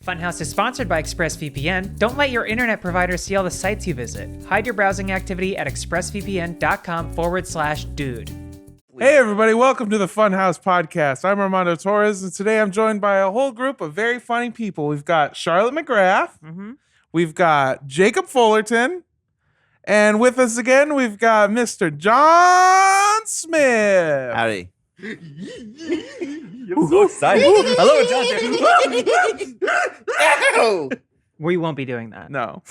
Funhaus is sponsored by ExpressVPN. Don't let your internet provider see all the sites you visit. Hide your browsing activity at expressvpn.com/dude. Hey everybody, welcome to the Funhaus Podcast. I'm Armando Torres, and today I'm joined by a whole group of very funny people. We've got Charlotte McGrath, we've got Jacob Fullerton, and with us again, we've got Mr. Jon Smith. Howdy. I'm so excited. Hello, Jon. We won't be doing that. No,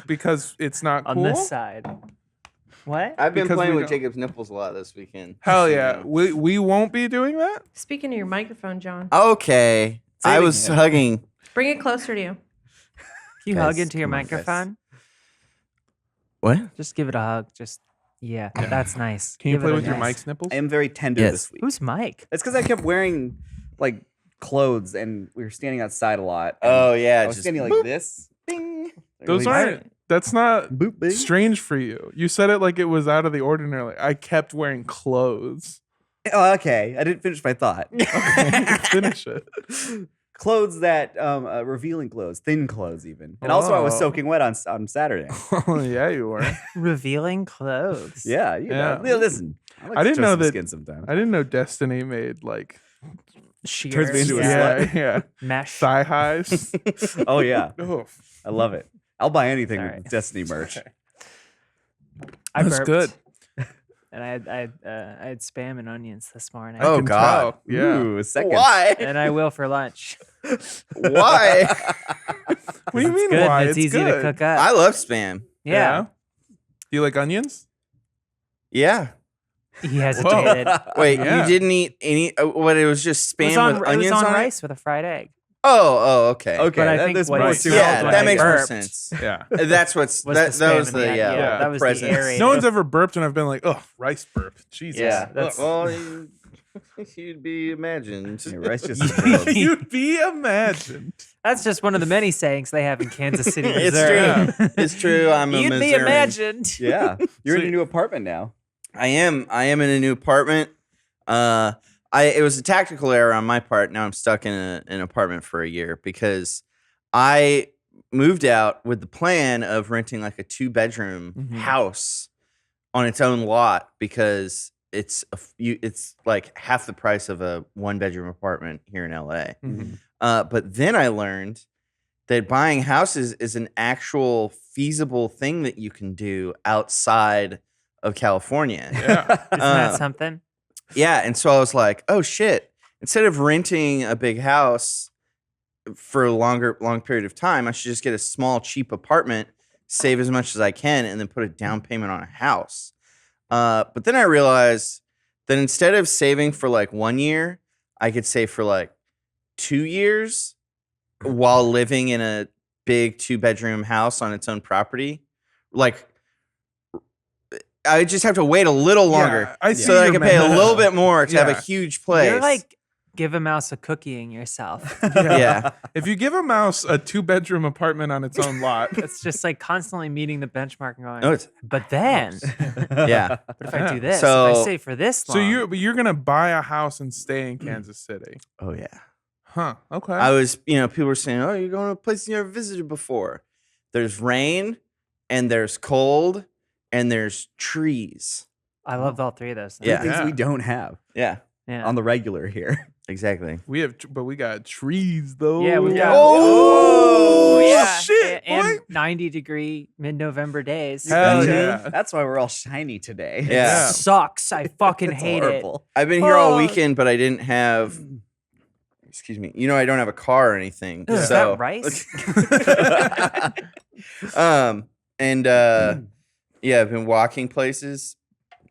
because it's not cool. On this side. What? I've been Because playing we with don't- Jacob's nipples a lot this weekend. Hell yeah, we won't be doing that. Speaking to your microphone, John. Okay. Say it I was again. hugging. Bring it closer to you. Can you Guys, hug into your come on, guys. microphone? What? Just give it a hug. Yeah, that's nice. Can you Give play it a with your nice- Mike's nipples? I am very tender Yes. this week. Who's Mike? It's because I kept wearing like clothes and we were standing outside a lot. and Oh, yeah. I was just standing like boop. this. Bing. Those Really- aren't. That's not boop bing. strange for you. You said it like it was out of the ordinary. Like, I kept wearing clothes. Oh, okay. I didn't finish my thought. Okay, finish it. Clothes that revealing clothes, thin clothes even. And also I was Oh. soaking wet on Saturday. Oh yeah, you were. Revealing clothes. Yeah, you know. Yeah. Listen. like I to didn't show know some that- skin sometimes. I didn't know Destiny made like Shears. Turns me into a yeah, slut. yeah, Mesh. thigh highs. Oh yeah. Oh, I love it. I'll buy anything Sorry. with Destiny merch. I That's burped, good. And I had spam and onions this morning. Oh, can God. tell. Yeah. Ooh, a second. Why? And I will for lunch. Why? What do you mean? Good. Why? It's easy good. to cook up. I love spam. Yeah. You like onions? Yeah. He hesitated. Wait, Yeah. you didn't eat any? What? It was just It was spam on, with it onions was on on rice with a fried egg. it? Oh, okay. Okay, But I that- think that's what more I cereal smelled Yeah, when that I makes more burped sense. Yeah. That's what's Was that. the That spam was and the the- yeah. that was the presence. aerated. No one's ever burped and I've been like, oh, rice burp. Jesus. Yeah, that's Well, you'd be imagined. Yeah, rice just explodes. You'd be imagined. that's just one of the many sayings they have in Kansas City, It's Missouri. true. It's true. I'm a You'd be Missourian. imagined. Yeah. You're in So- a new apartment now. I am in a new apartment. It was a tactical error on my part. Now I'm stuck in an apartment for a year because I moved out with the plan of renting like a 2-bedroom Mhm. house on its own lot because it's like half the price of a 1-bedroom apartment here in LA. Mhm. But then I learned that buying houses is an actual feasible thing that you can do outside of California. Yeah. Isn't that something? Yeah, and so I was like, oh shit. Instead of renting a big house for a long period of time, I should just get a small, cheap apartment, save as much as I can, and then put a down payment on a house. But then I realized that instead of saving for like 1 year, I could save for like 2 years while living in a big 2-bedroom house on its own property. Like, I just have to wait a little longer Yeah, I see so that I your can pay a method. little bit more to have Yeah. a huge place. You're like, give a mouse a cookieing yourself. yeah. If you give a mouse a 2-bedroom apartment on its own lot, It's just like constantly meeting the benchmark and going, No, it's but then, yeah. but if I do this, if So- I save for this long. so you're gonna buy a house and stay in Kansas City, Oh yeah. huh? Okay. I was, people were saying, "Oh, you're going to a place you never visited before." There's rain, and there's cold, and there's trees. I loved all three of those things. Yeah. Things Yeah. we don't have Yeah, Yeah. on the regular here. exactly. but we got trees though. Yeah, we got. Oh, yeah. shit, And boy. 90-degree mid-November days. Hell Gotcha. yeah. That's why we're all shiny today. It Yeah. sucks. I fucking It's hate horrible. I've been here all Oh. weekend, but I didn't have. Excuse me. I don't have a car or anything. it. Is so, that rice? Yeah, I've been walking places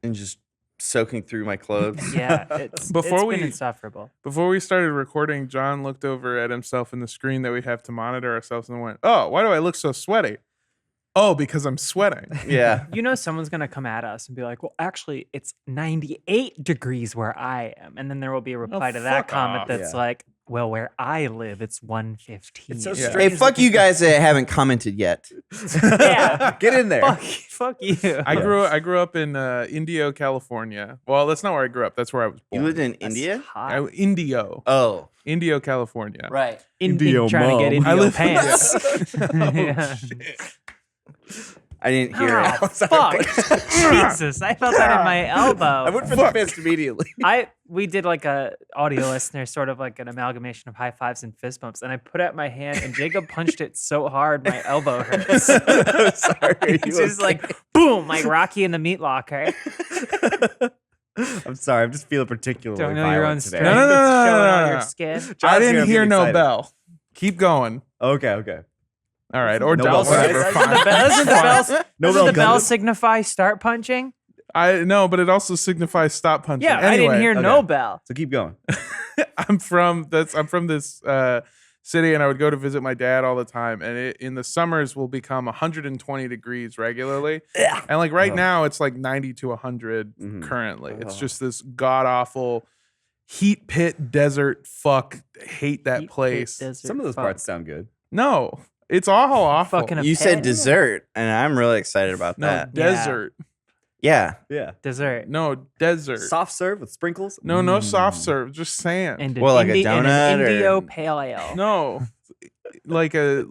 and just soaking through my clothes. Yeah. It's Before it's we- been insufferable. Before we started recording, John looked over at himself in the screen that we have to monitor ourselves and went, "Oh, why do I look so sweaty?" Oh, because I'm sweating. Yeah. You know, someone's going to come at us and be like, well, actually, it's 98 degrees where I am. And then there will be a reply to that fuck comment off. that's Yeah. like, Well, where I live, it's 1:15. It's so Yeah. strange. Hey, fuck you guys that haven't commented yet. Yeah. Get in there. Fuck you. I grew up in Indio, California. Well, that's not where I grew up. That's where I was You born. lived in That's India? hot. Indio, Oh, Indio, California. right. Indio trying to get mom. Indio live- pants. Oh, Yeah. shit. I didn't hear Oh, it. fuck. Jesus, I felt that in my elbow. I went for Fuck. the fist immediately. We did like a audio listener, sort of like an amalgamation of high fives and fist bumps, and I put out my hand, and Jacob punched it so hard my elbow hurts. I'm sorry. It's just like boom, like Rocky in the meat locker. I'm sorry. I'm just feeling particularly Don't know your own violent today. strength. No, no, no, It's no, showing no, on no, your no. skin. I John's didn't here, I'm hear getting no excited. bell. Keep going. Okay. All right, or No don't. bell. Whatever. Doesn't Fine. the bells, No doesn't the bell bell Gundam? signify start punching? I know, but it also signifies stop punching. Yeah, I Anyway, didn't hear no okay. bell. So keep going. I'm from this city, and I would go to visit my dad all the time. And in the summers will become 120 degrees regularly. And like right Ugh. now, it's like 90 to 100 Mhm. currently. It's Ugh. just this god awful heat pit desert. Fuck, hate that Heat pit place. desert Some of those fuck. parts sound good. No, it's awful. Fucking a You said pit. dessert, and I'm really excited about No, that. desert. Yeah. Yeah. Dessert. No, desert. Soft serve with sprinkles. No soft Mm. serve. Just sand. And Well, like a and donut an or- Indio pale ale. No, like Dune.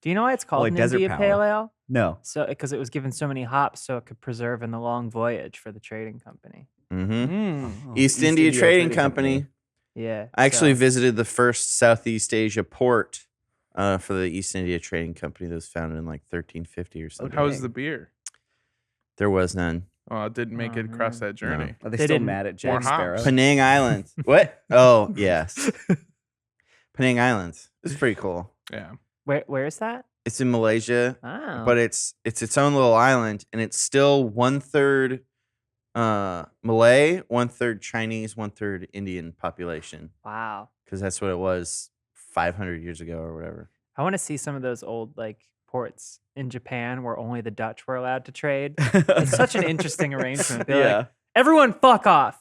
Do you know why it's called like an desert India power. pale ale? No. So because it was given so many hops, so it could preserve in the long voyage for the trading company. Mm-hmm. Mm. East India Trading Company. Yeah. I actually so- visited the first Southeast Asia port for the East India Trading Company that was founded in like 1350 or something. How was the beer? There was none. Oh, it didn't make Oh, it across man. that journey. Are they, They still didn't- mad at More Jack hops. Sparrow? Penang Island. What? Oh, yes. Penang Island. It's pretty cool. Yeah. Where is that? It's in Malaysia, Oh. but it's its own little island, and it's still 1/3 Malay, 1/3 Chinese, 1/3 Indian population, Wow. because that's what it was 500 years ago or whatever. I want to see some of those old like ports in Japan where only the Dutch were allowed to trade. It's such an interesting arrangement. They're Yeah. like, everyone fuck off.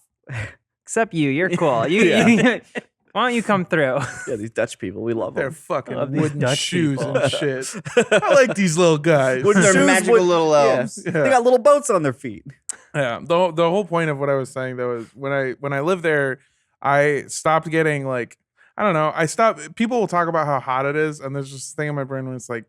Except you. You're cool. You why don't you come through? Yeah, these Dutch people, we love Their them. fucking Love these wooden Dutch shoes people. and shit. I like these little guys. Wooden They're shoes, magical wood- little yeah. elves. Yeah. They got little boats on their feet. Yeah. The whole point of what I was saying though is when I lived there, I stopped getting like, I don't know. I stopped. People will talk about how hot it is, and there's just this thing in my brain where it's like,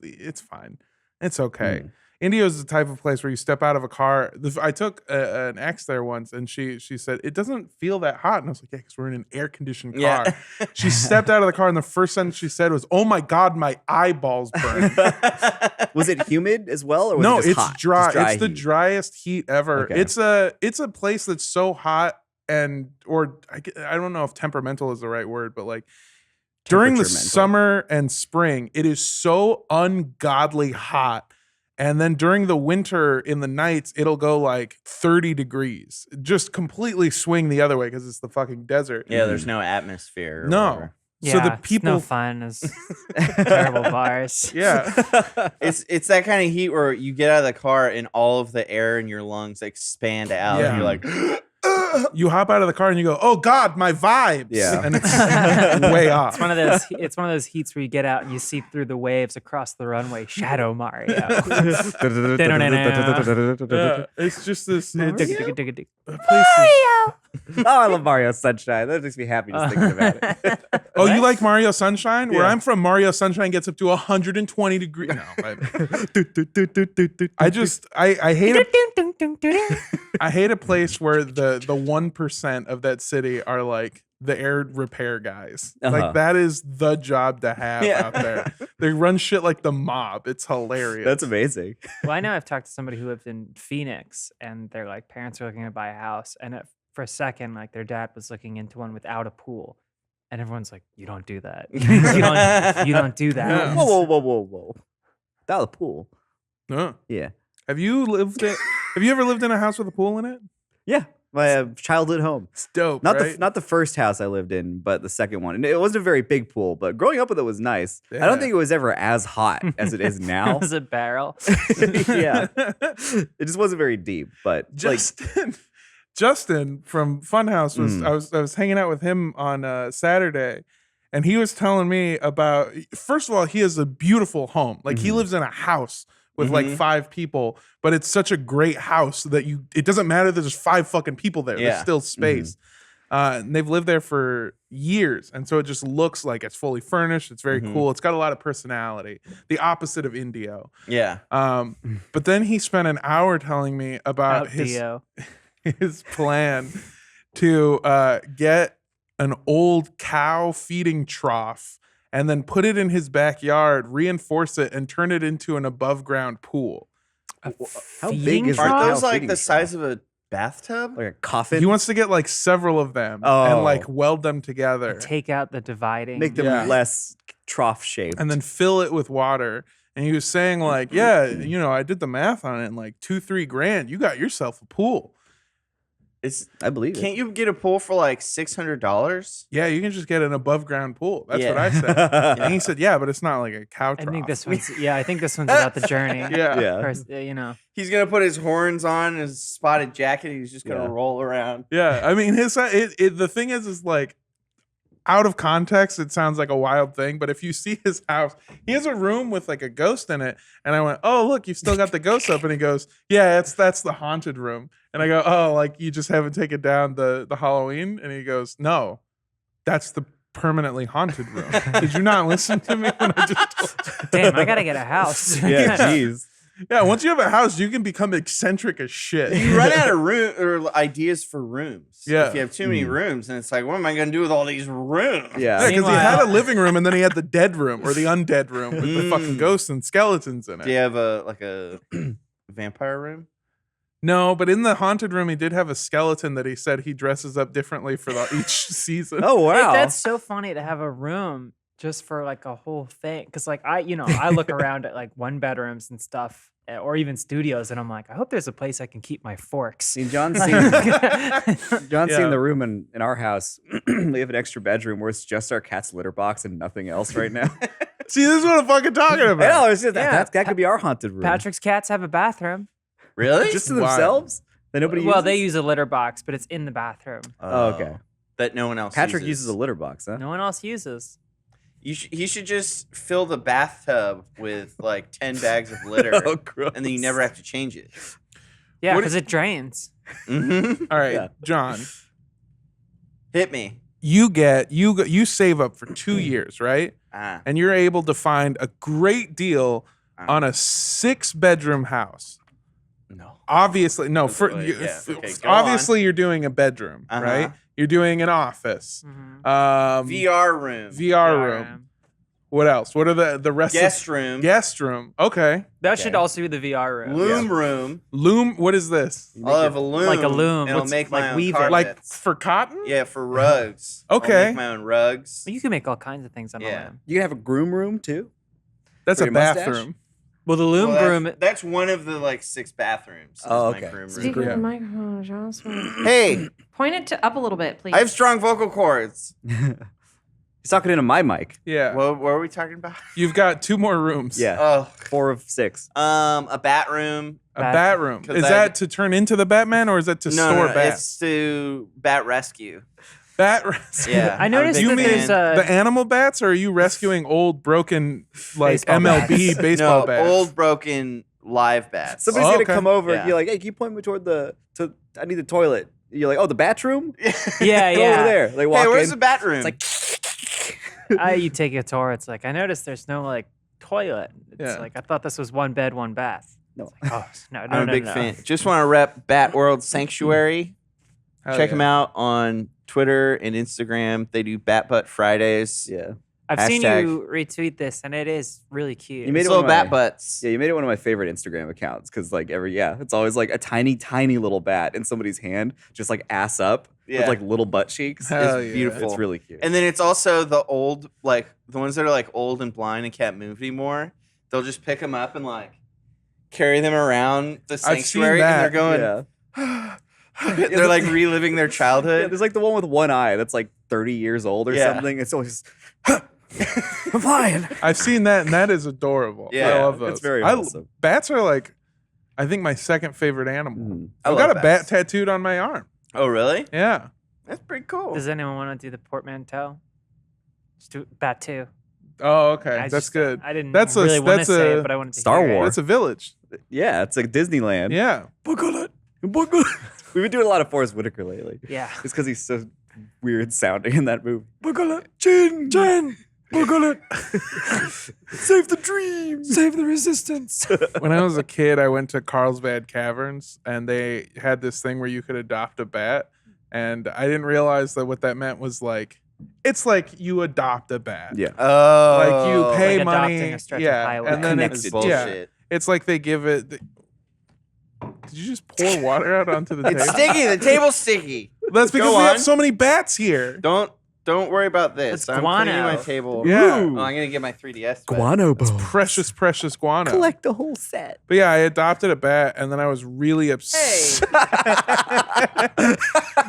it's fine, it's okay. India is the type of place where you step out of a car. I took an ex there once, and she said it doesn't feel that hot, and I was like, yeah, because we're in an air conditioned car. Yeah. She stepped out of the car, and the first sentence she said was, "Oh my god, my eyeballs burn." Was it humid as well, or was No, it just it's hot? dry. Just It's the heat? driest heat ever. Okay. It's a place that's so hot or I don't know if temperamental is the right word, but like during the Temperamental. summer and spring, it is so ungodly hot. And then during the winter in the nights, it'll go like 30 degrees. Just completely swing the other way because it's the fucking desert. Yeah, there's no atmosphere. Or No. whatever. Yeah, So the it's people no fun. It's terrible bars. Yeah. It's that kind of heat where you get out of the car and all of the air in your lungs expand out. Yeah. And you're like, You hop out of the car and you go, "Oh God, my vibes!" Yeah. and it's way off. It's one of those. It's one of those heats where you get out and you see through the waves across the runway. Shadow Mario. Yeah, it's just this. It's, Dig, dig, dig, dig. the place is- Oh, I love Mario Sunshine. That makes me happy just thinking about it. Oh, you like Mario Sunshine? Where Yeah. I'm from, Mario Sunshine gets up to 120 degrees. No, I just I hate I hate a place where the 1% of that city are like the air repair guys. Uh-huh. Like that is the job to have Yeah. out there. They run shit like the mob. It's hilarious. That's amazing. Well, I know I've talked to somebody who lived in Phoenix, and their like parents are looking to buy a house, and for a second, like their dad was looking into one without a pool, and everyone's like, "You don't do that. you don't do that." Yeah. Whoa. Without a pool. Huh. Yeah. Have you ever lived in a house with a pool in it? Yeah. My childhood home. It's dope. Not right? not the first house I lived in, but the second one. And it wasn't a very big pool, but growing up with it was nice. I Yeah. don't think it was ever as hot as it is now. It was a barrel. Yeah. It just wasn't very deep, but Justin. Justin from Funhaus was I was hanging out with him on Saturday, and he was telling me about. First of all, he has a beautiful home. Like he lives in a house with like 5 people, but it's such a great house that it doesn't matter that there's 5 fucking people there. There's still space. And they've lived there for years, and so it just looks like it's fully furnished. It's very cool. It's got a lot of personality. The opposite of Indio. Yeah. But then he spent an hour telling me about his plan to get an old cow feeding trough and then put it in his backyard, reinforce it, and turn it into an above ground pool. How big is Aren't that those cow like feeding the trough? size of a bathtub? Like a coffin? He wants to get like several of them Oh. and like weld them together Take out the dividing. Make them Yeah. less trough shaped. and then fill it with water. And he was saying like, yeah, I did the math on it, and like 2-3 grand, you got yourself a pool. I believe Can't you get a pool for like $600? Yeah, you can just get an above ground pool. That's what Yeah. I said. it. And he said, yeah, but it's not like a cow I trough. think this one's about the journey. Yeah. Yeah. He's gonna put his horns on, his spotted jacket. He's just gonna Yeah. roll around. Yeah, I mean, the thing is like, out of context, it sounds like a wild thing, but if you see his house, he has a room with like a ghost in it. And I went, oh, look, you've still got the ghost up. And he goes, yeah, that's the haunted room. And I go, oh, like you just haven't taken down the Halloween? And he goes, no, that's the permanently haunted room. Did you not listen to me when I just told you? Damn, I gotta get a house. Yeah, jeez. Yeah, once you have a house, you can become eccentric as shit. You run out of room or ideas for rooms. Yeah. If you have too many rooms, and it's like, what am I gonna do with all these rooms? Yeah. Yeah, because he had Meanwhile- a living room and then he had the dead room or the undead room with the fucking ghosts and skeletons in it. Do you have a vampire room? No, but in the haunted room, he did have a skeleton that he said he dresses up differently for each season. Oh, wow. That's so funny to have a room just for like a whole thing. Cause like I look around at like 1-bedrooms and stuff, or even studios, and I'm like, I hope there's a place I can keep my forks. See, John's Like- seen Yeah. the room in our house. We have an extra bedroom where it's just our cat's litter box and nothing else right now. See, this is what I'm fucking talking I about. know, it's just, Yeah. that could be our haunted room. Patrick's cats have a bathroom. Really? Just to Wild. themselves? That nobody Well, uses? they use a litter box, but it's in the bathroom. Oh, okay. That no one else. Patrick uses a litter box, huh? No one else uses. He should just fill the bathtub with like 10 bags of litter, Oh, gross. and then you never have to change it. Yeah, What because it drains. Mm-hmm. All right, Yeah. John, Hit me. you save up for 2 years, right? Ah. And you're able to find a great deal on a 6-bedroom house. No. Obviously, no. Obviously, you're doing a bedroom, Uh-huh. right? You're doing an office. Mhm. VR room. VR room. What else? What are the rest? Guest of room. Guest room. Okay. That Okay. should also be the VR room. Loom room. Loom. What is this? I'll have a loom. Like a loom. And I'll What's- make like my own weave it. carpets. Like for cotton? Yeah, for rugs. I'll Okay. make my own rugs. You can make all kinds of things on Yeah. a loom. You can have a groom room, too? That's For a your mustache? bathroom. Well, the loom Well, room. that's one of the like 6 bathrooms. is Oh, my okay. groom Speak room. into the microphone, Jon Smith. Hey, Point it up a little bit, please. I have strong vocal cords. He's talking into my mic. Yeah. What were we talking about? You've got 2 more rooms. Yeah. Oh, 4 of 6. a bat room. A Bat- bat room. 'Cause Is I- that to turn into the Batman or is that to No, store no, bats? it's to bat rescue. Bat rescue. Yeah, I noticed I'm a You that big mean there's fan. the animal bats, or are you rescuing old, broken, like Baseball MLB bats. baseball no, bats? old broken live bats. Somebody's Oh, going okay. to come over Yeah. and you're like, hey, can you point me toward I need the toilet. You're like, oh, the bathroom? Yeah, Go yeah. over there. They walk Hey, where's in. the bat room? It's like, You take a tour. It's like I noticed there's no like toilet. It's Yeah. like I thought this was 1 bed, 1 bath. No. It's like, oh no, no, I'm a no, big no. fan. Just want to rep Bat World Sanctuary. Hell Check yeah. them out on Twitter and Instagram. They do Bat Butt Fridays. yeah. I've seen Hashtag- you retweet this, and it is really cute. You made It's it little one of bat my- butts. Yeah, you made it one of my favorite Instagram accounts because like it's always like a tiny, tiny little bat in somebody's hand, just like ass up Yeah. with like little butt cheeks. Hell It's yeah. beautiful. It's really cute. And then it's also the old, like the ones that are like old and blind and can't move anymore. They'll just pick them up and like carry them around the seen sanctuary, and that. they're going. yeah. They're like reliving their Yeah, childhood. there's like the one with one eye that's like 30 years old or Yeah. something. It's always just, I'm flying. I've seen that, and that is adorable. I Yeah, love those. it's very I- wholesome. Bats are like, I think my second favorite animal. Mhm. I I've got love a bat bats. tattooed on my arm. Oh, really? Yeah. That's pretty cool. Does anyone want to do the portmanteau? Just do that too. Oh, okay. I That's just, good. I didn't That's really want to that's say a it, but I wanted to Star hear it. Wars. That's a village. Yeah, it's like Disneyland. Yeah. Buckle it. Buckle it. We've been doing a lot of Forrest Whitaker lately. Yeah. It's because he's so weird sounding in that movie. Buckle it. Chin. Chin. Buckle it. Save the dream. Save the resistance. When I was a kid, I went to Carlsbad Caverns, and they had this thing where you could adopt a bat. And I didn't realize that what that meant was like, it's like you adopt a bat. Yeah. Oh. Like you pay Like money. adopting a stretch of Yeah. highway. And then That's it's, bullshit. it's like they give it. Did you just pour water out onto the It's table? sticky. The table's sticky. That's because Go we on. have so many bats here. Don't worry about this. It's I'm guano. cleaning my table. Yeah. Oh, I'm gonna get my 3DS. back. Guano bones. Precious, precious guano. Collect the whole set. But yeah, I adopted a bat, and then I was really upset.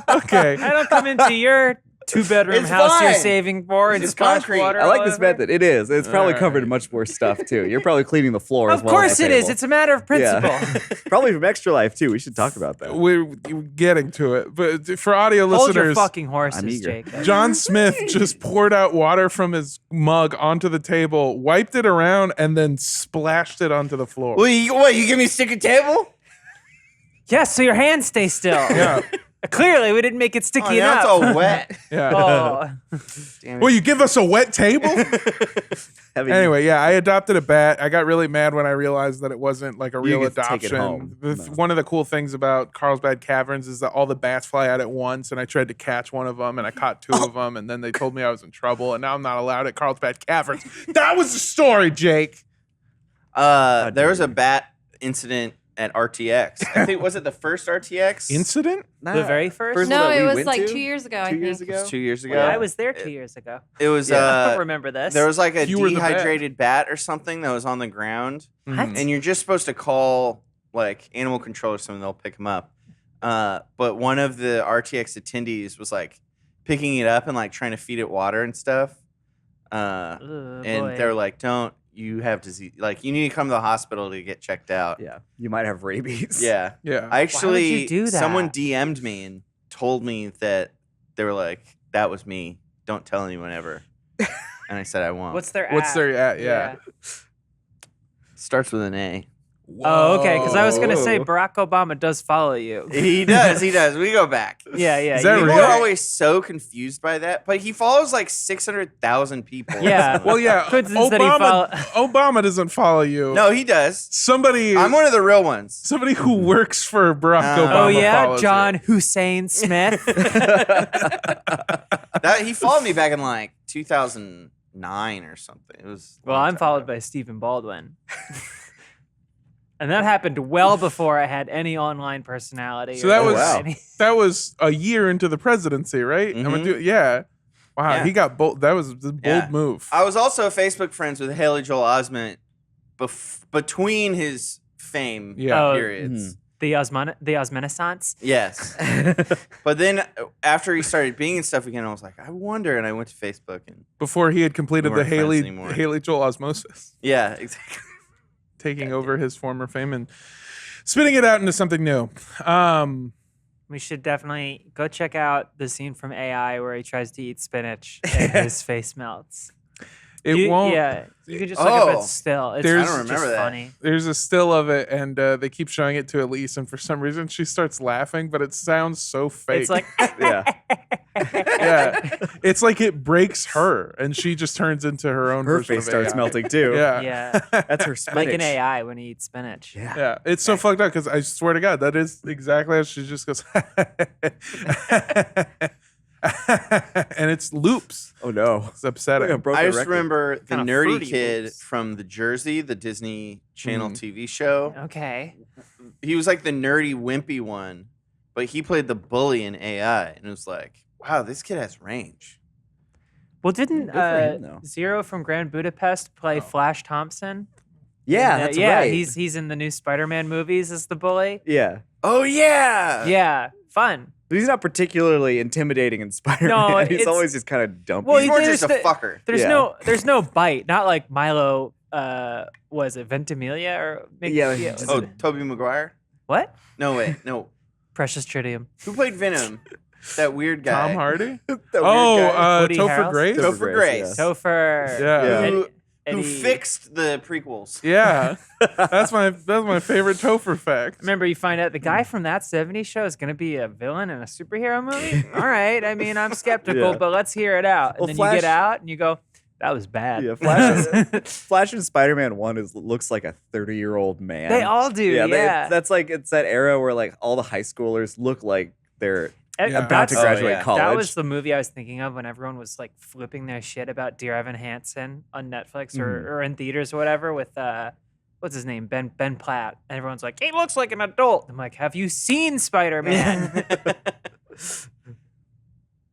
Okay. I don't come into your 2-bedroom It's house you're fine. saving for and It's splash concrete. water. I like all this over. method. It is. It's probably All covered right. in much more stuff too. You're probably cleaning the floor as Of well. course as the it is. table. It's a matter of principle. Yeah. Probably from Extra Life too. We should talk about that. We're getting to it. But for audio Hold your listeners, fucking I'm horses, eager. Jacob. Jon Smith just poured out water from his mug onto the table, wiped it around, and then splashed it onto the floor. Well, you give me a sticky table? Yes, so your hands stay still. Yeah. Clearly, we didn't make it sticky Oh, now enough. it's all wet. Yeah. Oh. Damn it. Well, you give us a wet table? Having- Anyway, yeah, I adopted a bat. I got really mad when I realized that it wasn't like a real get to take it adoption. home. No. One of the cool things about Carlsbad Caverns is that all the bats fly out at once, and I tried to catch one of them, and I caught two of them, and then they told me I was in trouble, and now I'm not allowed at Carlsbad Caverns. That was the story, Jake. There was a bat incident at RTX. I think was it the first RTX? Incident? The very first? No, that it we was went like to? 2 years ago, I 2 think. years It ago. was 2 years ago. Yeah, I was there 2 years ago. It was. I don't remember this. There was like a You were the bat. dehydrated bat or something that was on the ground, Mm. and you're just supposed to call like animal control or something. They'll pick them up. But one of the RTX attendees was like picking it up and like trying to feed it water and stuff. And they're like, "Don't. You have disease. Like, you need to come to the hospital to get checked out." Yeah, you might have rabies. Yeah. Yeah. I actually, you do that? someone DM'd me and told me that they were like, "That was me. Don't tell anyone ever." And I said, "I won't." What's their What's at? their at? Yeah. Starts with an A. Oh, okay. Because I was going to say Whoa. Barack Obama does follow you. He does. He does. We go back. Yeah, yeah. Is that People real? are always so confused by that, but he follows like 600,000 people. or Yeah. something Well, like yeah. Coincidence that he Obama doesn't follow you. that. No, he does. Somebody. I'm one of the real ones. Somebody who works for Barack Oh, Obama. Oh, yeah? follows John you. Hussein Smith. He followed me back in like 2009 or something. It was. a Well, long I'm time followed ago. by Stephen Baldwin. And that happened well before I had any online personality. So that or was wow. any- that was a year into the presidency, right? I'm gonna Mhm. do yeah. Wow, Yeah. he got bold. That was a bold Yeah. move. I was also Facebook friends with Haley Joel Osment between his fame Yeah. Oh, periods. the Osmenaissance. Yes. But then after he started being and stuff again, I was like, I wonder. And I went to Facebook and Before he had completed We the weren't friends anymore. Haley Joel osmosis, yeah, exactly. taking over his former fame and spitting it out into something new. We should definitely go check out the scene from AI where he tries to eat spinach and his face melts. It You- won't. Yeah, you can just look up Oh. it still. It's There's- I don't just remember that. funny. There's a still of it, and they keep showing it to Elise, and for some reason she starts laughing, but it sounds so fake. It's like Yeah. yeah, it's like it breaks her, and she just turns into her own. Her version face of starts AI. melting too. Yeah, yeah, That's her spinach. like an AI when he eats spinach. Yeah. yeah. It's so fucked up because I swear to God, that is exactly how she just goes, and it's loops. Oh no. It's upsetting. Like a broken I just record. remember the Kinda nerdy fruity kid loops. from the Jersey, the Disney Channel Mhm. TV show. Okay. He was like the nerdy, wimpy one, but he played the bully in AI, and it was like, wow, this kid has range. Well, didn't Good for him, though. Zero from Grand Budapest play Oh. Flash Thompson? Yeah, And, that's yeah. right. He's in the new Spider-Man movies as the bully. Yeah. Oh yeah, Yeah, fun. But he's not particularly intimidating in Spider-Man. No, he's it's- always just kind of dumpy. Well, He's more there's just a the- fucker. There's Yeah. no bite. Not like Milo. Was it Ventimiglia or Yeah, was Oh, it- Tobey Maguire? what? No, wait, no. Precious Tritium. Who played Venom? That weird guy. Tom Hardy. That weird Oh, guy. Woody Topher Harrelson? Grace. Topher Grace. Topher. Yeah. Who Eddie. fixed the prequels. Yeah, that's my favorite Topher fact. Remember, you find out the guy from that 70s show is going to be a villain in a superhero movie? All right. I mean, I'm skeptical, Yeah. but let's hear it out. Well, And then you get Flash- out and you go, that was bad. Yeah, Flash and Spider-Man 1 looks like a 30-year-old man. They all do. Yeah. That's like it's that era where like all the high schoolers look like they're Yeah. about to That's- graduate yeah. college. That was the movie I was thinking of when everyone was like flipping their shit about Dear Evan Hansen on Netflix or in theaters or whatever with what's his name, Ben Platt, and everyone's like, he looks like an adult. I'm like, have you seen Spider-Man?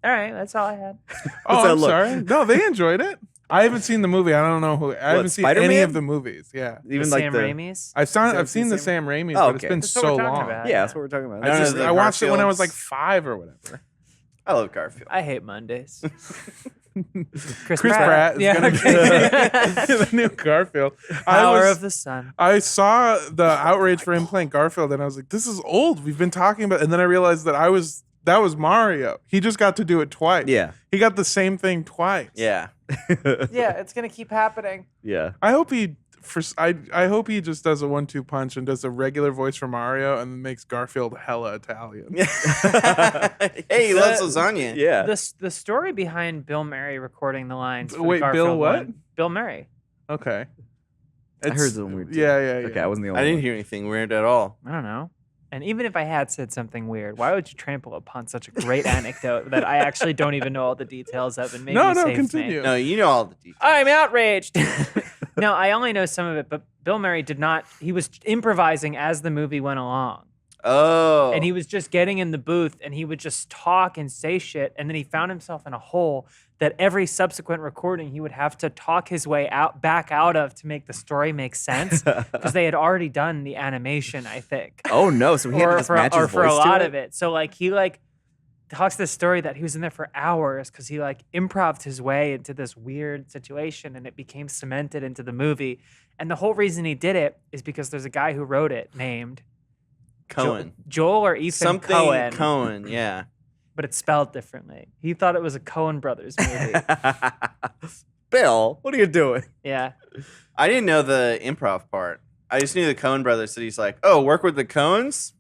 All right, that's all I had. Oh, that I'm look? sorry. No, they enjoyed it. I haven't seen the movie. I don't know who. I haven't seen any Spider-Man? of the movies. Yeah, even the like Sam the Raimi's. I've haven't seen seen the Sam- Sam Raimi's, Oh, but it's okay. been That's what so we're talking long. about. yeah, that's what we're talking about. I don't know the I watched it when I was like Garfields. 5 or whatever. I love Garfield. I hate Mondays. Chris Pratt is Yeah, gonna okay. be the new Garfield. Power of the Sun. I saw the outrage for him playing Garfield, and I was like, "This is old. We've been talking about." And then I realized that that was Mario. He just got to do it twice. Yeah. he got the same thing twice. Yeah. Yeah, it's gonna keep happening. Yeah. I hope he I hope he just does a 1-2 punch and does a regular voice for Mario and then makes Garfield hella Italian. Hey, he loves lasagna. Yeah. The story behind Bill Murray recording the lines. For Wait, the Bill Garfield what? one- Bill Murray. Okay. I heard something weird. Too. Yeah. Okay, I wasn't the only I didn't one. hear anything weird at all. I don't know. And even if I had said something weird, why would you trample upon such a great anecdote that I actually don't even know all the details of? And maybe No, you saved continue. me. No, you know all the details. I'm outraged. No, I only know some of it, but Bill Murray did not. He was improvising as the movie went along. Oh. And he was just getting in the booth and he would just talk and say shit. And then he found himself in a hole that every subsequent recording he would have to talk his way back out of to make the story make sense because they had already done the animation, I think. Oh no! So he had to just match his for a voice lot to of it. So like he like talks this story that he was in there for hours because he like improved his way into this weird situation and it became cemented into the movie. And the whole reason he did it is because there's a guy who wrote it named Cohen. Joel or Ethan Something Cohen, Cohen, yeah. but it's spelled differently. He thought it was a Coen Brothers movie. Bill, what are you doing? Yeah. I didn't know the improv part. I just knew the Cohen brothers said he's like, oh, work with the Coens?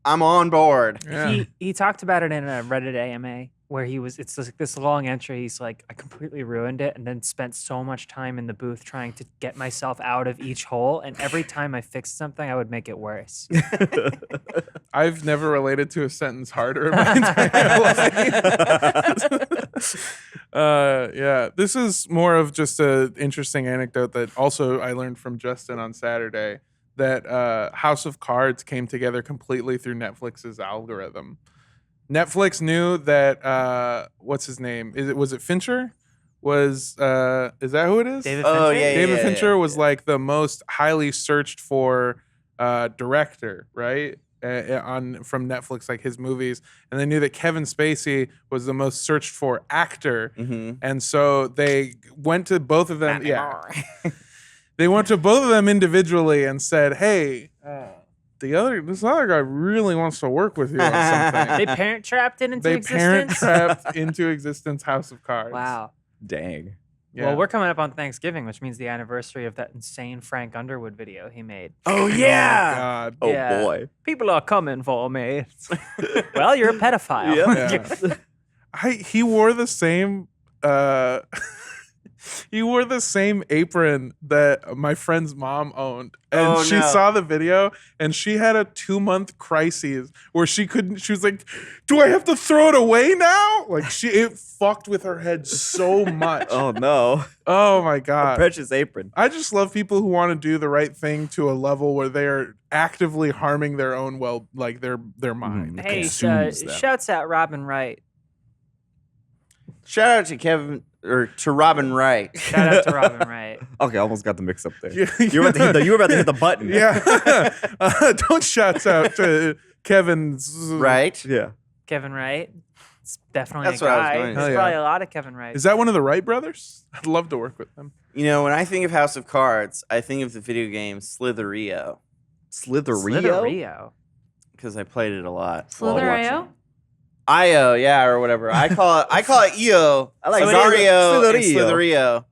I'm on board. Yeah. He talked about it in a Reddit AMA where it's like this long entry. He's like, I completely ruined it and then spent so much time in the booth trying to get myself out of each hole. And every time I fixed something, I would make it worse. I've never related to a sentence harder in my entire life. Yeah, this is more of just an interesting anecdote that also I learned from Justin on Saturday that House of Cards came together completely through Netflix's algorithm. Netflix knew that what's his name? Was it Fincher? Is that who it is? David Oh, Fincher? yeah, David Fincher was yeah. like the most highly searched for director, right? From Netflix, like his movies, and they knew that Kevin Spacey was the most searched for actor, and so they went to both of them. They went to both of them individually and said, "Hey, this other guy really wants to work with you on something." They parent trapped it into They existence? parent trapped into existence House of Cards. Wow. Dang. Yeah. Well, we're coming up on Thanksgiving, which means the anniversary of that insane Frank Underwood video he made. Oh Oh, yeah. God. Oh Yeah. boy. People are coming for me. Well, you're a pedophile. Yeah. He wore the same he wore the same apron that my friend's mom owned. And Oh, she no. saw the video and she had a 2-month crisis where she was like, do I have to throw it away now? Like it fucked with her head so much. Oh no. Oh my A God. precious apron. I just love people who want to do the right thing to a level where they are actively harming their own their mind. Hey, Consumes them. shouts out Robin Wright. Shout out to Kevin or to Robin Wright. Shout out to Robin Wright. Okay, I almost got the mix up there. Yeah, You were about to hit the button. Yeah. Don't shouts out to Kevin's. Right? Yeah. Kevin Wright. It's definitely That's a what I was guy. going to There's say. probably Hell a lot of Kevin Wrights. Is that one of the Wright brothers? I'd love to work with them. You know, when I think of House of Cards, I think of the video game Slitherio. Slitherio? Slitherio? because I played it a lot. Slither watching. IO? IO, yeah, or whatever. I call it EO. I like Agario and Slitherio. Slitherio.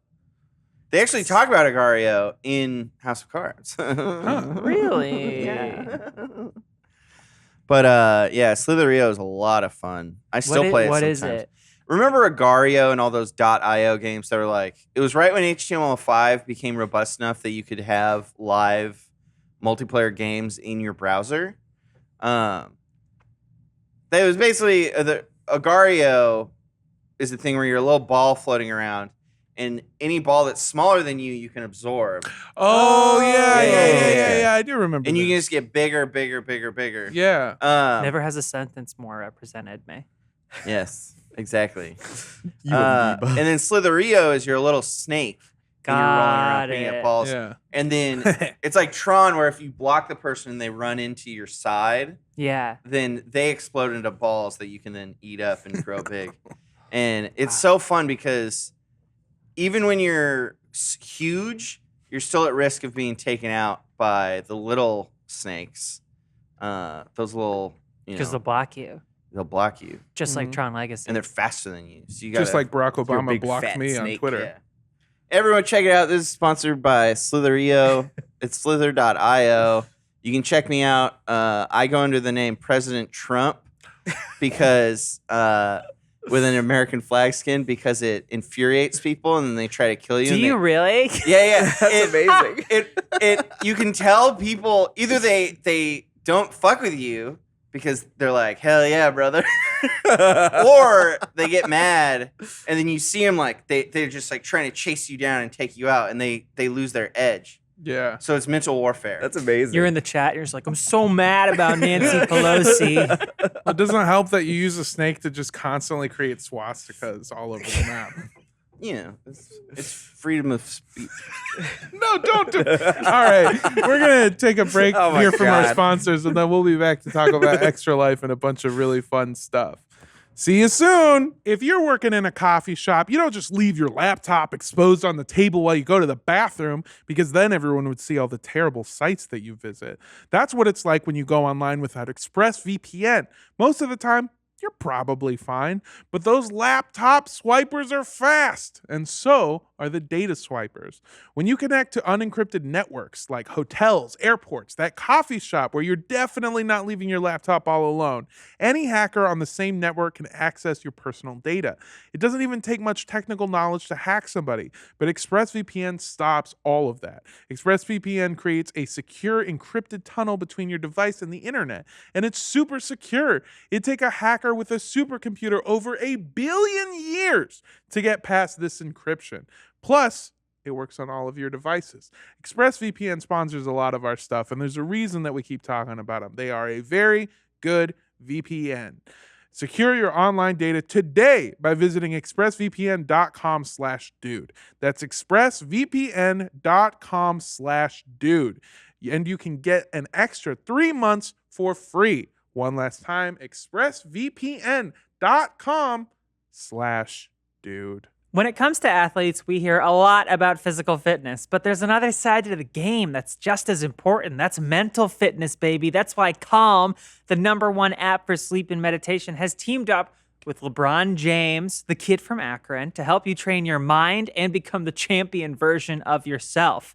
They actually talk about Agario in House of Cards. Really? Yeah. But yeah, Slitherio is a lot of fun. I still play it What sometimes. is it? Remember Agario and all those .io games that were like, it was right when HTML5 became robust enough that you could have live multiplayer games in your browser. That was basically the Agario is the thing where you're a little ball floating around, and any ball that's smaller than you can absorb, Oh yeah, yeah. yeah. I do remember. and you can this. just get bigger. Yeah. Never has a sentence more represented me. Yes, exactly. You And amoeba. then Slitherio is your little snake. And you're rolling around Got picking up it. balls. Yeah. And then it's like Tron, where if you block the person and they run into your side, Yeah. then they explode into balls that you can then eat up and grow big. And it's so fun because even when you're huge, you're still at risk of being taken out by the little snakes. Those little, Because they'll block you. they'll block you. Just like Mhm. Tron Legacy. And they're faster than you. So you got Just like Barack You're a Obama big blocked fat me on snake, Twitter. Yeah. Everyone check it out. This is sponsored by Slitherio. It's slither.io. You can check me out. I go under the name President Trump because with an American flag skin because it infuriates people and then they try to kill you. Do and you they- really? Yeah. That's amazing. It you can tell people either they don't fuck with you because they're like, hell yeah, brother. Or they get mad and then you see them like they're just like trying to chase you down and take you out and they lose their edge. Yeah. So it's mental warfare. That's amazing. You're in the chat. You're just like, I'm so mad about Nancy Pelosi. It doesn't help that you use a snake to just constantly create swastikas all over the map. you know, it's freedom of speech. No, don't do it. All right. We're going to take a break Oh my here from our God. sponsors, and then we'll be back to talk about Extra Life and a bunch of really fun stuff. See you soon. If you're working in a coffee shop, you don't just leave your laptop exposed on the table while you go to the bathroom, because then everyone would see all the terrible sites that you visit. That's what it's like when you go online without ExpressVPN. Most of the time, you're probably fine, but those laptop swipers are fast, and so are the data swipers. When you connect to unencrypted networks like hotels, airports, that coffee shop where you're definitely not leaving your laptop all alone, any hacker on the same network can access your personal data. It doesn't even take much technical knowledge to hack somebody, but ExpressVPN stops all of that. ExpressVPN creates a secure encrypted tunnel between your device and the internet, and it's super secure. It'd take a hacker with a supercomputer over 1 billion years to get past this encryption. Plus, it works on all of your devices. ExpressVPN sponsors a lot of our stuff, and there's a reason that we keep talking about them. They are a very good VPN. Secure your online data today by visiting expressvpn.com/dude. That's expressvpn.com/dude. And you can get an extra 3 months for free. One last time, expressvpn.com/dude. When it comes to athletes, we hear a lot about physical fitness, but there's another side to the game that's just as important. That's mental fitness, baby. That's why Calm, the #1 app for sleep and meditation, has teamed up with LeBron James, the kid from Akron, to help you train your mind and become the champion version of yourself.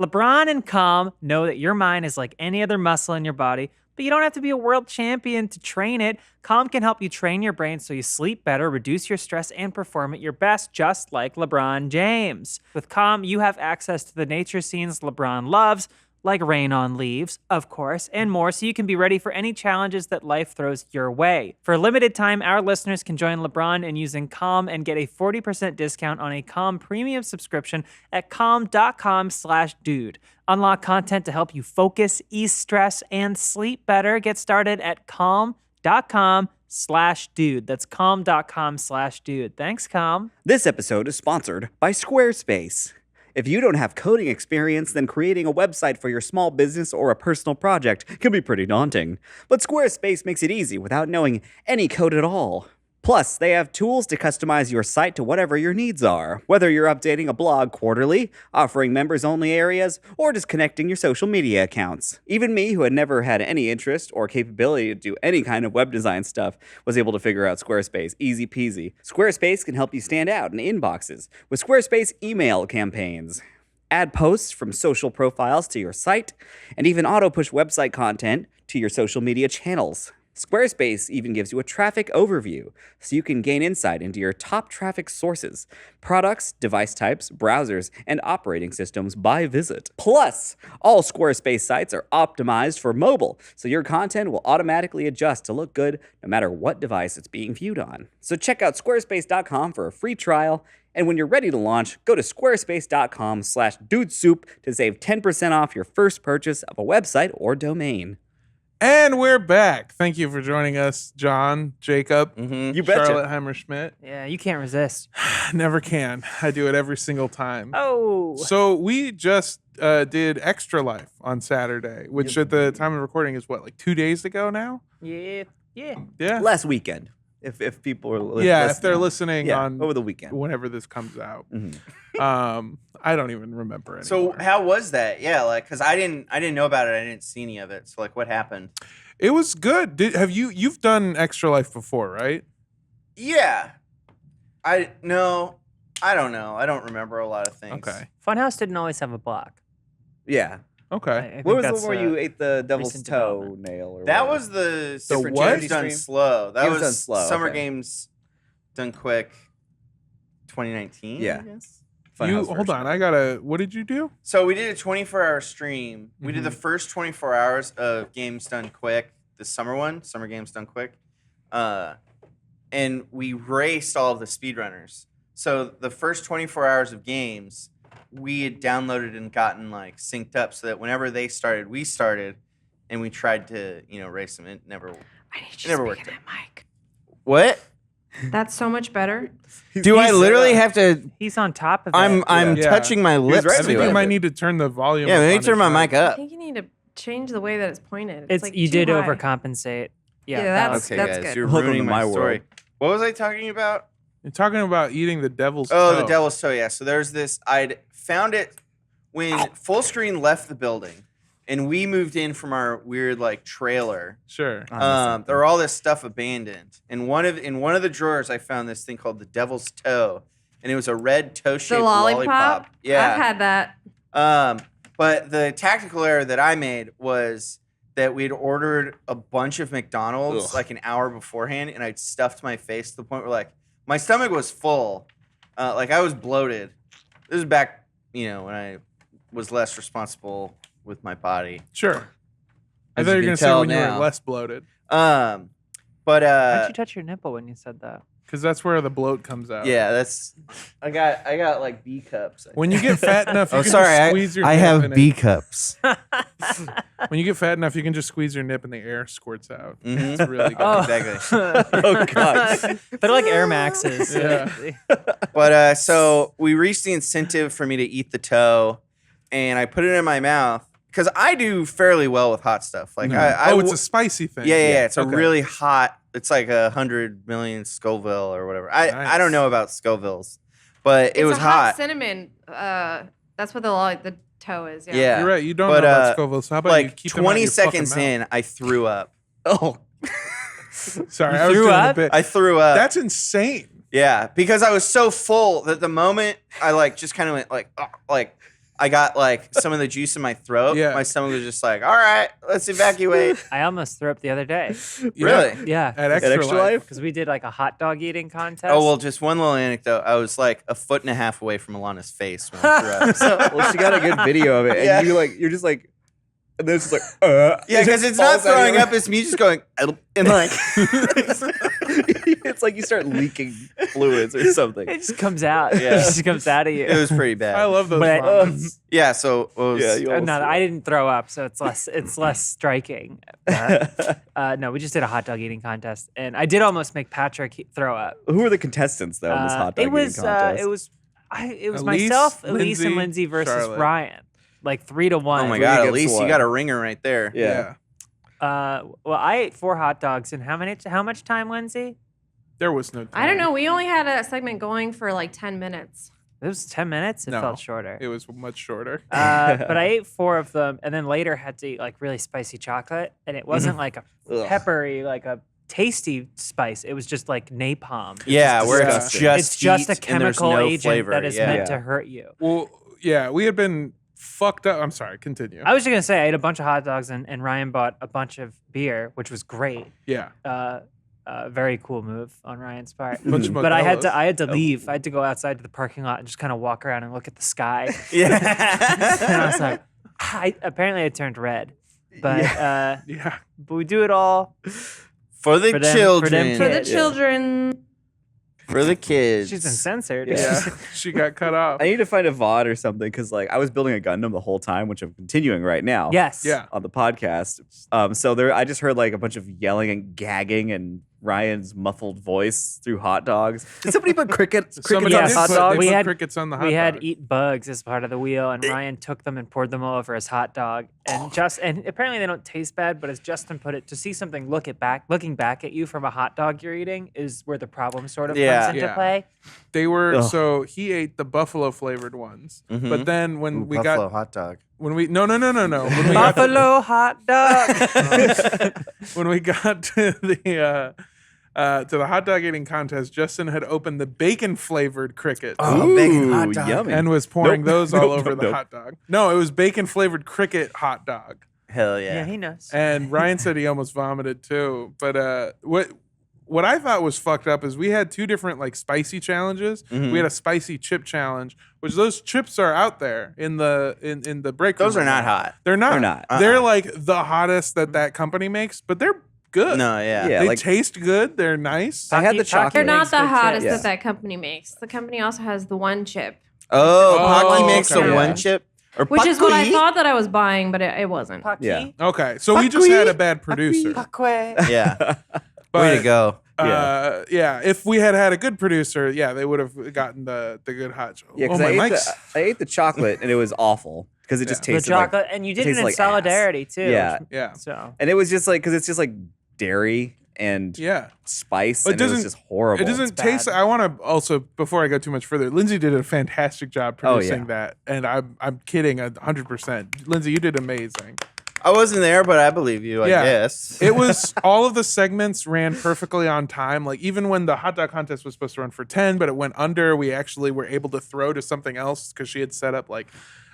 LeBron and Calm know that your mind is like any other muscle in your body, but you don't have to be a world champion to train it. Calm can help you train your brain so you sleep better, reduce your stress, and perform at your best, just like LeBron James. With Calm, you have access to the nature scenes LeBron loves, like rain on leaves, of course, and more, so you can be ready for any challenges that life throws your way. For a limited time, our listeners can join LeBron in using Calm and get a 40% discount on a Calm premium subscription at calm.com/dude. Unlock content to help you focus, ease stress, and sleep better. Get started at calm.com/dude. That's calm.com/dude. Thanks, Calm. This episode is sponsored by Squarespace. If you don't have coding experience, then creating a website for your small business or a personal project can be pretty daunting. But Squarespace makes it easy without knowing any code at all. Plus, they have tools to customize your site to whatever your needs are, whether you're updating a blog quarterly, offering members-only areas, or just connecting your social media accounts. Even me, who had never had any interest or capability to do any kind of web design stuff, was able to figure out Squarespace easy peasy. Squarespace can help you stand out in inboxes with Squarespace email campaigns. Add posts from social profiles to your site, and even auto-push website content to your social media channels. Squarespace even gives you a traffic overview, so you can gain insight into your top traffic sources, products, device types, browsers, and operating systems by visit. Plus, all Squarespace sites are optimized for mobile, so your content will automatically adjust to look good no matter what device it's being viewed on. So check out squarespace.com for a free trial, and when you're ready to launch, go to squarespace.com/dudesoup to save 10% off your first purchase of a website or domain. And we're back. Thank you for joining us, John, Jacob, You betcha. Charlotte Heimer-Schmidt. Yeah, you can't resist. Never can. I do it every single time. Oh. So we just did Extra Life on Saturday, which at the time of recording is what, like 2 days ago now? Yeah. Yeah. Yeah. Last weekend, if people are Yeah, if they're listening on over the weekend. whenever this comes out. Mhm. I don't even remember anymore. So how was that? Yeah, like because I didn't know about it. I didn't see any of it. So like, what happened? It was good. You've done Extra Life before, right? Yeah, I don't know. I don't remember a lot of things. Okay. Funhouse didn't always have a block. Yeah. Okay. I think What was the that's, one where you ate the devil's recent toe development. nail? Or That whatever? was the Different Games charity done stream? slow. That Games was Done Slow, Summer okay. Games done quick. 2019. Yeah. I guess. Funhouse Hold version. on. What did you do? So we did a 24-hour stream. We did the Mhm. first 24 hours of Games Done Quick, the summer one, Summer Games Done Quick. And we raced all of the speedrunners. So the first 24 hours of games, we had downloaded and gotten like synced up so that whenever they started, we started, and we tried to, race them. It never. I need you It to never speak worked in that mic. What? That's so much better. Do I literally have to? He's on top of it. I'm Yeah. touching my lips. right I to think to you it. might need to turn the volume. Yeah, up maybe on turn his my mic. mic I up. think you need to change the way that it's pointed. It's like you too did high. overcompensate. Yeah, Yeah, that was Okay, That's guys, good. you're Welcome ruining to my my story. world. What was I talking about? You're talking about eating the devil's Oh, toe. the devil's toe. Yeah. So there's this. I'd found it when Full Screen left the building, and we moved in from our weird like trailer. Sure. There were all this stuff abandoned, and in one of the drawers, I found this thing called the devil's toe, and it was a red toe-shaped The lollipop? Yeah. I've had that. But the tactical error that I made was that we'd ordered a bunch of McDonald's Ugh. like an hour beforehand, and I'd stuffed my face to the point where like my stomach was full, like I was bloated. This is back, when I was less responsible with my body. Sure. I As thought you you were can going to say tell when you now. were less bloated, But How'd you touch your nipple when you said that? because that's where the bloat comes out. yeah, I got like B cups. When you get fat enough, you Oh, can sorry, just squeeze your I nip have and B cups. When you get fat enough, you can just squeeze your nip and the air squirts out. Mhm. It's really good. Oh. Exactly. Oh, God. They're like Air Maxes. Yeah. But so we reached the incentive for me to eat the toe, and I put it in my mouth because I do fairly well with hot stuff. Like It's a spicy thing. yeah. It's a Okay. really hot. It's like 100 million Scoville or whatever. I Nice. don't know about Scovilles, but it It's was a hot hot. cinnamon. That's what the toe is. Yeah. Yeah. You're right. You don't But, know about Scoville. So how about you Like keep them out 20 your fucking seconds mouth? in, I threw up. Oh. Sorry, You I was threw doing up? a bit. I threw up. That's insane. Yeah, because I was so full that the moment I like just kind of went like I got like some of the juice in my throat. Yeah. My stomach was just like, all right, let's evacuate. I almost threw up the other day. Yeah. Really? Yeah. At Extra, Extra Life. Life? Because we did like a hot dog eating contest. Oh well, just one little anecdote. I was like a foot and a half away from Alana's face when I threw up. So, Well, she got a good video of it, and Yeah. you're just like, and then it's just like, yeah, it because just it's not falls out of throwing your- up; it's me just going and like. It's like you start leaking fluids or something. It just comes out. Yeah. It just comes out of you. It was pretty bad. I love those But- moments. Yeah. So it was, Yeah, you almost No, threw I up. didn't throw up, so it's less striking. No, we just did a hot dog eating contest, and I did almost make Patrick throw up. Who were the contestants though in this hot dog It was eating contest? it was Elise, myself, Elise, Lindsay, and Lindsay versus Charlotte. Ryan, like 3-1. Oh my Three god! At against least one. you got a ringer right there. Yeah. Well, I ate 4 hot dogs in how much time, Lindsay? There was no time. I don't know. We only had a segment going for like 10 minutes. It was 10 minutes. It No. felt shorter. It was much shorter. But I ate 4 of them, and then later had to eat like really spicy chocolate, and it wasn't like a Ugh. peppery, like a tasty spice. It was just like napalm. Yeah, where it's disgusting. just It's just a heat and there's chemical no agent flavor. that is yeah. meant Yeah. to hurt you. Well, yeah, we had been fucked up. I'm sorry. Continue. I was just gonna say I ate a bunch of hot dogs, and Ryan bought a bunch of beer, which was great. Yeah. Very cool move on Ryan's part. Bunch of But I had Modelo's. to leave. I had to go outside to the parking lot and just kind of walk around and look at the sky. and Yeah. I was like, apparently I turned red. But Yeah. but we do it all. For the For them- for them children. For the kids. children. For the kids. She's uncensored. Yeah. She got cut off. I need to find a VOD or something because like I was building a Gundam the whole time, which I'm continuing right now. Yes. Yeah. On the podcast. So there I just heard like a bunch of yelling and gagging and Ryan's muffled voice through hot dogs. Did somebody put crickets Somebody on Yes. did hot put, dogs? they We put had- crickets on the hot We had dog. eat bugs as part of the wheel, and Ryan took them and poured them all over his hot dog. And and apparently they don't taste bad, but as Justin put it, to see something looking back at you from a hot dog you're eating is where the problem sort of Yeah. comes into Yeah. play. They were Ugh. so he ate the buffalo flavored ones, Mhm. but then when Ooh, we buffalo got hot dog. when we no when we got Buffalo hot dog. when we got to the hot dog eating contest, Justin had opened the bacon flavored crickets Oh, bacon hot Ooh, dog. yummy. and was pouring Nope. those all Nope, over nope, the nope. hot dog. No, it was bacon flavored cricket hot dog. Hell yeah, yeah. he knows. And Ryan said he almost vomited too. But what I thought was fucked up is we had 2 different like spicy challenges. Mhm. We had a spicy chip challenge, which those chips are out there in the break room. Those are right not now. hot. They're not. They're not. They're like the hottest that company makes, but they're good. No, yeah. Yeah. They like- taste good. They're nice. I had the Pocky chocolate. They're not makes the good hottest chips. that company makes. The company also has the one chip, Oh, Oh, Pocky makes okay. a one chip. Or which is what I Pocky? thought that I was buying, but it wasn't. Yeah. Okay, so we just had a bad producer. Yeah. But, Way to go. yeah. If we had had a good producer, yeah, they would have gotten the good hot. Yeah, oh, because my I mic's. ate the chocolate and it was awful because it just The tasted like chocolate, and you did it tastes in like ass. solidarity too. Yeah. Yeah, So and it was just like because it's just like dairy and yeah. spice It and it was doesn't- just horrible. It doesn't bad. taste. I want to also, before I go too much further, Lindsay did a fantastic job Oh, producing yeah. that, and I'm kidding 100%. Lindsay, you did amazing. I wasn't there, but I believe you, I Yeah. guess. It was all of the segments ran perfectly on time. Like even when the hot dog contest was supposed to run for 10, but it went under, we actually were able to throw to something else because she had set up like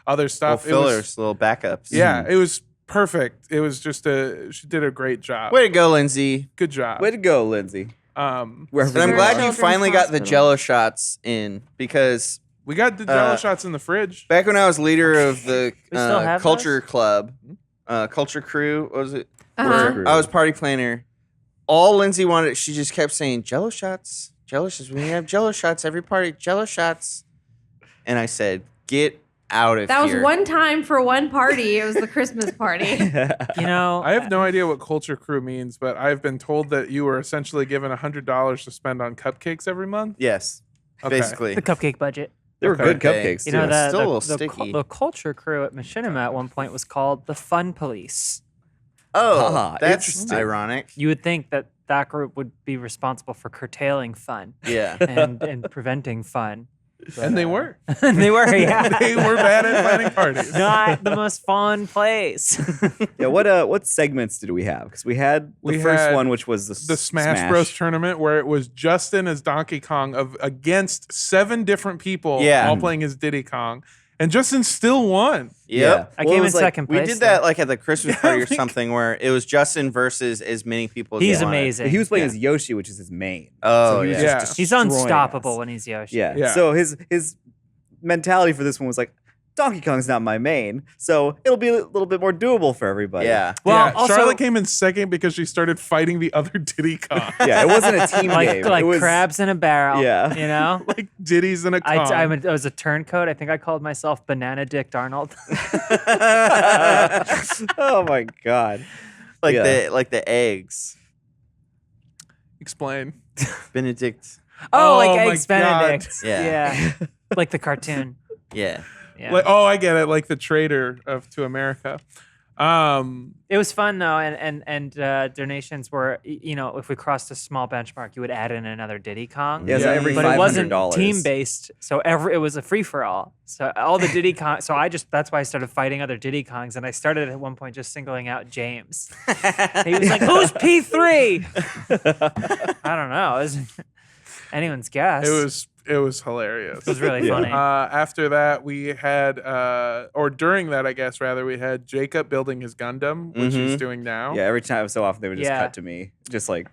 other Little stuff. It fillers, was, little backups. yeah, it was perfect. It was just she did a great job. Way to go, Lindsay. Good job. Way to go, Lindsay. Wherever And I'm Sure. glad you Children's finally got the Hospital. Jello shots in because we got the Jello Uh, shots in the fridge. back when I was leader of the We still have culture club, culture crew, what was it? Uh-huh. Where I was party planner. All Lindsay wanted, she just kept saying Jello shots, Jello shots. We have Jello shots every party, Jello shots. And I said, get out of That was here. one time for one party. It was the Christmas party. you know, I have no idea what culture crew means, but I've been told that you were essentially given $100 to spend on cupcakes every month. Yes, Okay. basically. the cupcake budget. They were good Okay. cupcakes You too. know, It's still a little the sticky. the culture crew at Machinima at one point was called the Fun Police. Oh, Ah, that's interesting. ironic. You would think that that group would be responsible for curtailing fun Yeah. and preventing fun. But, And they were. and they were, yeah. They were bad at planning parties. Not the most fun place. Yeah, what segments did we have? Because we had the We first had one, which was The Smash Bros tournament where it was Justin as Donkey Kong against 7 different people Yeah. all playing as Diddy Kong. And Justin still won. Yep. I Well, it came in was like- second We place. did that though. like at the Christmas party or something where it was Justin versus as many people as He's they wanted. amazing. He was playing Yeah. as Yoshi, which is his main. Oh, he was yeah. just He's destroying unstoppable us. when he's Yoshi. Yeah. Yeah. So his mentality for this one was like, Donkey Kong's not my main, so it'll be a little bit more doable for everybody. Yeah. Well, Yeah, also, Charlotte came in second because she started fighting the other Diddy Kong. Yeah, it wasn't a team like game. like it was, crabs in a barrel. Yeah. You know? Like Diddy's in a Kong. I was a turncoat. I think I called myself Banana Dick Darnold. Oh my god. like Yeah. the eggs. Explain. Benedict. Oh, like my Eggs God. Benedict. Yeah. Like the cartoon. Yeah. Yeah. Like, oh, I get it. Like the traitor to America. It was fun though, and donations were, if we crossed a small benchmark, you would add in another Diddy Kong. Yeah, so every But it wasn't $500. team based, so it was a free for all. So all the Diddy Kong. So that's why I started fighting other Diddy Kongs, and I started at one point just singling out James. He was like, "Who's P3?" I don't know. It was anyone's guess. It was hilarious. It was really funny. After that, we had, or during that, I guess, rather, we had Jacob building his Gundam, which he's doing now. Yeah, every time so often they would just Yeah. cut to me, just like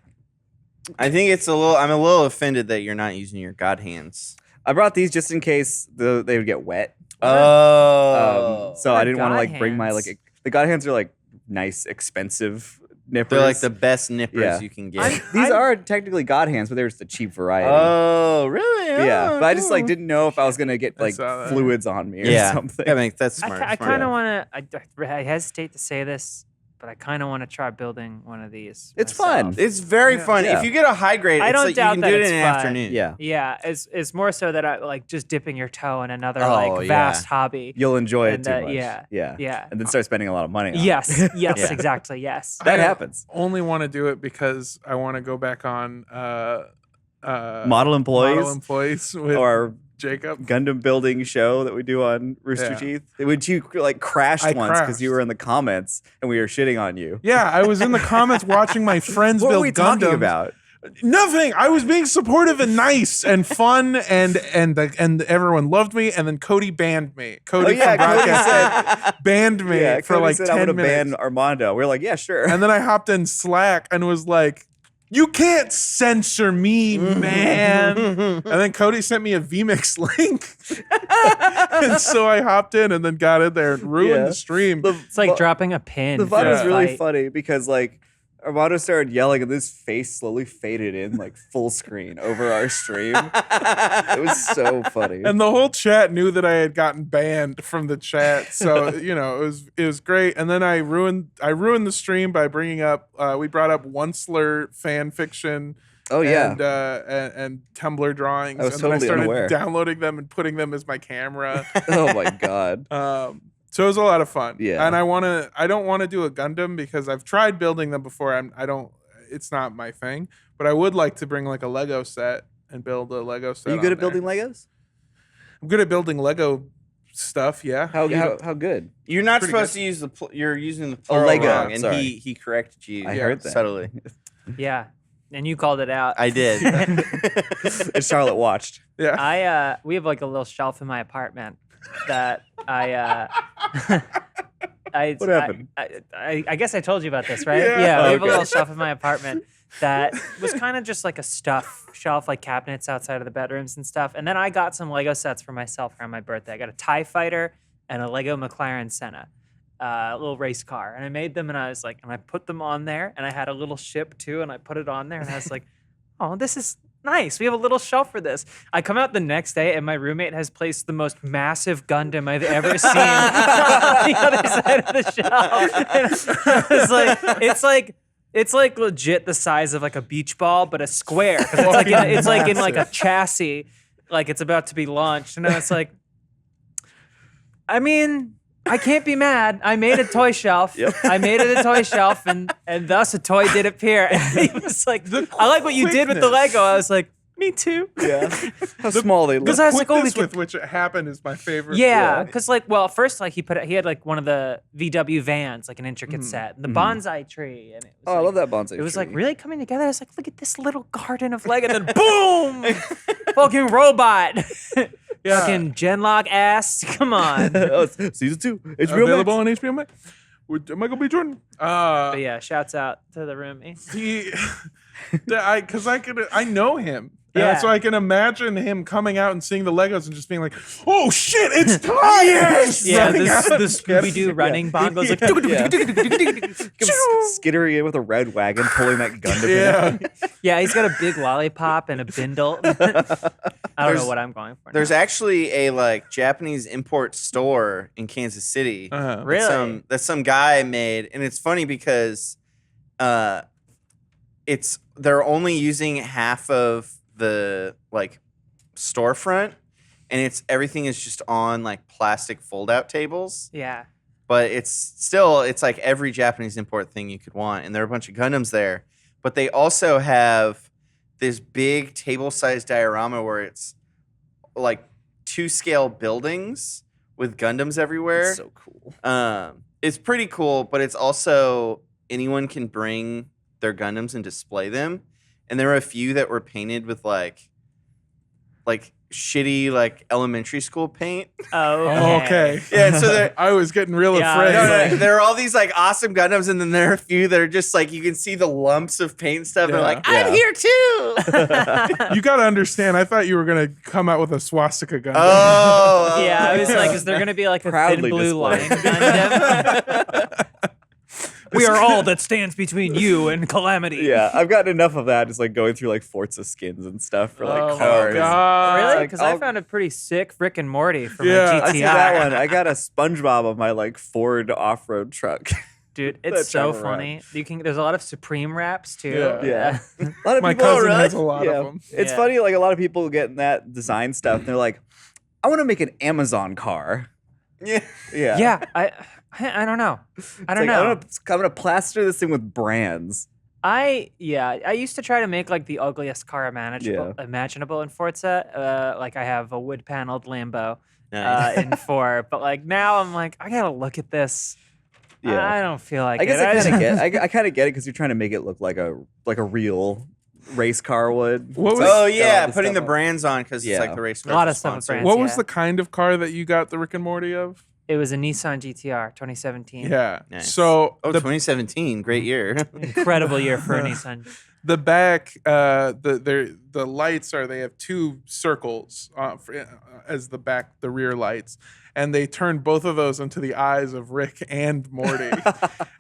I think I'm a little offended that you're not using your god hands. I brought these just in case they would get wet. Oh. So What I are didn't want to god bring my hands? the god hands are like nice, expensive nippers. They're like the best nippers Yeah. you can get. These are technically god hands, but they're just the cheap variety. Oh, really? yeah, Oh, but I just cool. didn't know if I was gonna get I like saw that. fluids on me or Yeah, something. that's smart. I smart. kind of want to. I hesitate to say this, but I kind of want to try building one of these. It's myself. fun. It's very fun. Yeah. If you get a high grade, I it's don't like doubt you can that do it it's in an fun. afternoon. Yeah, Yeah, it's more so that I like just dipping your toe in another Oh, yeah. vast hobby. you'll enjoy it And, too much. yeah. yeah, Yeah. and then start spending a lot of money. On it. Yes. Yes. Yeah. Exactly. Yes. that I happens. only want to do it because I want to go back on Model employees model employees with or our Jacob. Gundam building show that we do on Rooster Yeah. Teeth, which you like crashed I once because you crashed. were in the comments and we were shitting on you. Yeah, I was in the comments watching my friends What build were we Gundams. talking about? Nothing. I was being supportive and nice and fun, and everyone loved me. And then Cody banned me. Cody Oh, yeah, from Cody Broadcast banned me Yeah, for Cody like said, 10 I'm gonna minutes. ban Armando. We are like, yeah, sure. And then I hopped in Slack and was like, "You can't censor me, man." And then Cody sent me a vMix link, and so I hopped in and then got in there and ruined Yeah. the stream. It's like dropping a pin. The for VOD a was really fight. funny because like Armando started yelling and this face slowly faded in like full screen over our stream. It was so funny. And the whole chat knew that I had gotten banned from the chat, so it was great. And then I ruined the stream by bringing up we brought up Onceler fan fiction. Oh yeah. and Tumblr drawings. I was and totally then I started unaware. downloading them and putting them as my camera. Oh my god. So it was a lot of fun. Yeah. And I don't want to do a Gundam because I've tried building them before. It's not my thing. But I would like to bring like a Lego set and build a Lego set. Are you good on at building there. Legos? I'm good at building Lego stuff. Yeah. How good? You're not Pretty supposed good. to use you're using the plural Lego, wrong, and sorry. he corrected you. I heard that. subtly. Yeah, and you called it out. I did. And Charlotte watched. Yeah. We have like a little shelf in my apartment that What happened? I guess I told you about this, right? Yeah. We have a Okay. little shelf in my apartment that was kind of just like a stuff shelf, like cabinets outside of the bedrooms and stuff. And then I got some Lego sets for myself around my birthday. I got a TIE Fighter and a Lego McLaren Senna, a little race car. And I made them and I was like, and I put them on there and I had a little ship too and I put it on there and I was like, oh, this is nice. We have a little shelf for this. I come out the next day and my roommate has placed the most massive Gundam I've ever seen on the other side of the shelf. And I was like, it's like legit the size of like a beach ball, but a square. 'Cause it's like in like a chassis, like it's about to be launched. And I was like, I mean, I can't be mad. I made a toy shelf. Yep. I made it a toy shelf, and thus a toy did appear. And he was like, I like what you did with the quickness. Lego. I was like, me too. Yeah. How small they look. Because I was like, oh, we Quickness could. with which it happened is my favorite. Yeah, because like, well, first like he had like one of the VW vans, like an intricate set, and the bonsai tree, and it was Oh, I like, love that bonsai. It was like tree. really coming together. I was like, look at this little garden of Lego, and then boom, fucking robot, Yeah. fucking Genlock ass. Come on. Oh, it's season 2. HBO Available Max. on HBO Max with Michael B. Jordan. But yeah, shouts out to the roomie. Because I know him. Yeah. Yeah. So I can imagine him coming out and seeing the Legos and just being like, "Oh shit, it's tires!" Yeah, Running out the and Scooby Doo getting- running bongos like. Skittering in with a red wagon, pulling that Gundam. Yeah. Yeah, he's got a big lollipop and a bindle. I don't know what I'm going for. There's now. actually a like Japanese import store in Kansas City. Uh-huh. Really? That some guy made, and it's funny because they're only using half of the like storefront, and everything is just on like plastic fold out tables. Yeah. but it's like every Japanese import thing you could want, and there are a bunch of Gundams there. But they also have this big table-sized diorama where it's like 2-scale buildings with Gundams everywhere. That's so cool. It's pretty cool, but it's also anyone can bring their Gundams and display them. And there were a few that were painted with like shitty like elementary school paint. Oh, Okay. Yeah, and so I was getting real Yeah, afraid. no, there are all these like awesome Gundams, and then there are a few that are just like you can see the lumps of paint and stuff. And they're like, Yeah. I'm here too. You got to understand, I thought you were going to come out with a swastika gun. Oh, Yeah, I was like, is there going to be like a Proudly thin blue displayed. line Gundam? We are all that stands between you and calamity. Yeah, I've gotten enough of that, just like going through like Forza skins and stuff for like Oh, cars. my God. Really? Like, Because I I'll- found a pretty sick Rick and Morty for Yeah. my I GTI. see that one. I got a SpongeBob on my like Ford off-road truck. Dude, That it's so drive around. funny. There's a lot of Supreme wraps too. Yeah. Yeah. A lot of My people cousin really- has a lot yeah. of them. It's Yeah. funny, like a lot of people getting that design stuff. And they're like, I want to make an Amazon car. yeah. Yeah. Yeah, I don't know. I don't It's like, know. I'm gonna plaster this thing with brands. I used to try to make like the ugliest car imaginable in Forza. Like I have a wood paneled Lambo Nice. in 4, but like now I'm like I gotta look at this. Yeah. I don't feel like I guess it. I kind just- of get. I kind of get it because you're trying to make it look like a real race car would. What It's was- like, Oh got all yeah, this putting the stuff on. brands on because Yeah. it's like the race. A lot of stuff with brands. What was yeah. the kind of car that you got the Rick and Morty of? It was a Nissan GTR 2017. Yeah. Nice. So Oh, the 2017, great year. Incredible year for a Nissan. the back, the lights they have 2 circles as the rear lights, and they turn both of those into the eyes of Rick and Morty.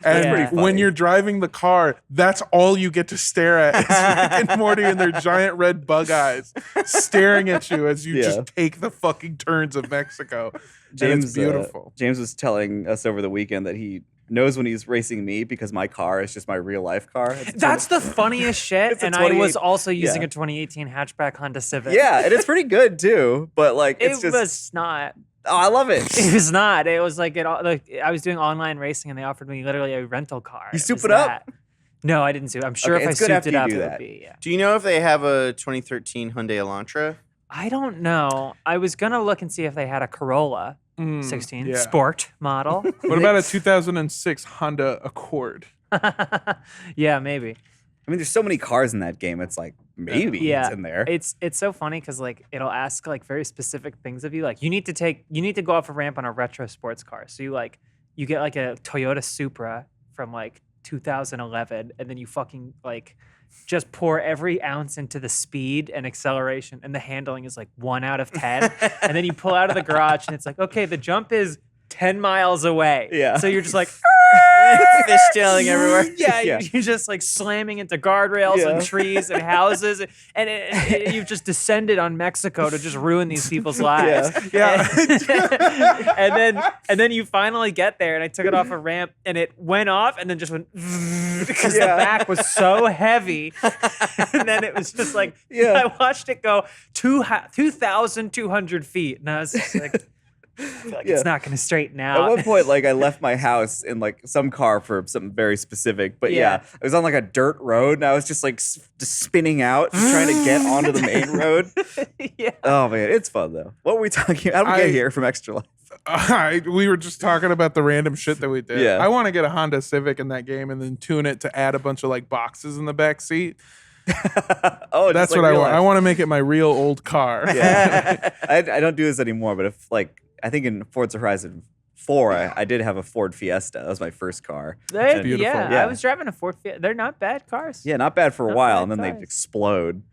And pretty when funny. you're driving the car, that's all you get to stare at is Rick and Morty and their giant red bug eyes staring at you as you Yeah. just take the fucking turns of Mexico. And it's beautiful. James was telling us over the weekend that he knows when he's racing me because my car is just my real life car. It's a That's the funniest shit. It's a And I was 28 also using yeah. a 2018 hatchback Honda Civic. yeah, and it's pretty good too. But like, it's It just was not. oh, I love it. It was not. It was like I was doing online racing and they offered me literally a rental car. You It soup was it up? that. No, I didn't soup. I'm sure Okay, if I it's good souped after it you up, do it that. would be. Yeah. Do you know if they have a 2013 Hyundai Elantra? I don't know. I was gonna look and see if they had a Corolla 16 yeah. Sport model. What about a 2006 Honda Accord? Yeah, maybe. I mean, there's so many cars in that game. It's like maybe Yeah, it's in there. It's so funny because like it'll ask like very specific things of you. Like you need to go off a ramp on a retro sports car. So you get like a Toyota Supra from like 2011, and then you fucking like just pour every ounce into the speed and acceleration, and the handling is like 1 out of 10. And then you pull out of the garage, and it's like, okay, the jump is 10 miles away. Yeah. So you're just like. Fishtailing everywhere. Yeah, Yeah. you're just like slamming into guardrails Yeah. and trees and houses, and you've just descended on Mexico to just ruin these people's lives. Yeah. and then you finally get there, and I took it off a ramp, and it went off, and then just went because Yeah. the back was so heavy, and then it was just like Yeah. I watched it go 2,200 feet, and I was just like. I feel like Yeah. it's not going to straighten At out. one point, like I left my house in like some car for something very specific, but yeah, Yeah. I was on like a dirt road and I was just like just spinning out, just trying to get onto the main road. Yeah. Oh man, it's fun though. What were we talking? How did we get I- here from Extra Life? We were just talking about the random shit that we did. Yeah. I want to get a Honda Civic in that game and then tune it to add a bunch of like boxes in the back seat. Oh, That's just, like, what I real want. I life. want to make it my real old car. Yeah, I don't do this anymore. But if like I think in Forza Horizon 4, I did have a Ford Fiesta. That was my first car. They, beautiful. yeah, Yeah. I was driving a Ford Fiesta. They're not bad cars. Yeah, not bad for a Not while, bad and then they cars. explode.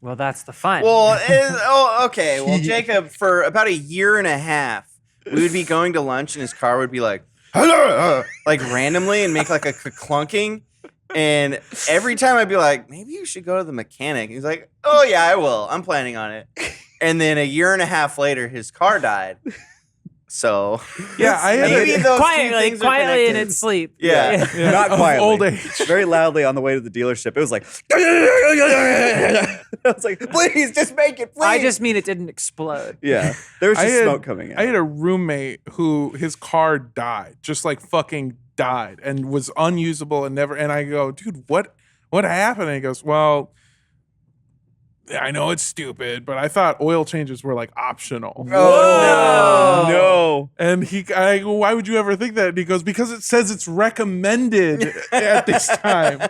Well, that's the fun. Well, okay. Well, Jacob, for about a year and a half, we would be going to lunch, and his car would be like, like randomly, and make like a clunking. And every time I'd be like, maybe you should go to the mechanic. He's like, oh yeah, I will. I'm planning on it. And then a year and a half later, his car died. So Yeah, I had maybe a, those two quietly things are in connected. its sleep. Yeah. yeah, Not of quietly. old age. Very loudly on the way to the dealership. It was like, I was like, please, just make it, please. I just mean it didn't explode. yeah. There was I just had- smoke coming out. I had a roommate who his car died, just like fucking died, and was unusable and never. And I go, dude, what happened? And he goes, well, I know it's stupid, but I thought oil changes were like optional. Oh, no. And I go, why would you ever think that? And he goes, because it says it's recommended at this time.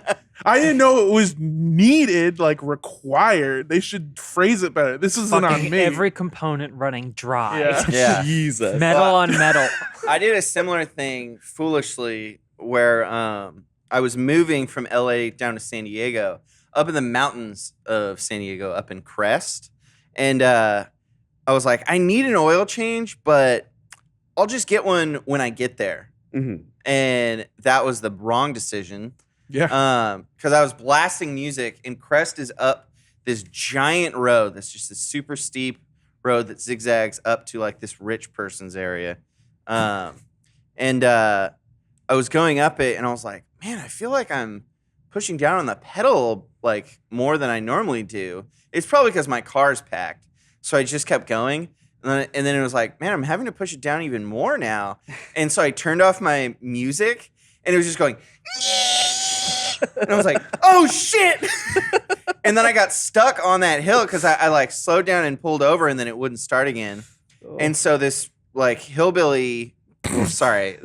I didn't know it was needed, like required. They should phrase it better. This isn't on Fucking me. every component running dry. Yeah. Yeah. Jesus. Metal on metal. I did a similar thing foolishly where I was moving from LA down to San Diego, up in the mountains of San Diego, up in Crest. And I was like, I need an oil change, but I'll just get one when I get there. Mhm. And that was the wrong decision. Yeah. Because I was blasting music, and Crest is up this giant road that's just a super steep road that zigzags up to like this rich person's area. And I was going up it, and I was like, man, I feel like I'm pushing down on the pedal like more than I normally do. It's probably because my car's packed. So I just kept going. And then it was like, man, I'm having to push it down even more now. And so I turned off my music, and it was just going. And I was like, oh shit. And then I got stuck on that hill because I like slowed down and pulled over, and then it wouldn't start again. And so this like hillbilly, sorry.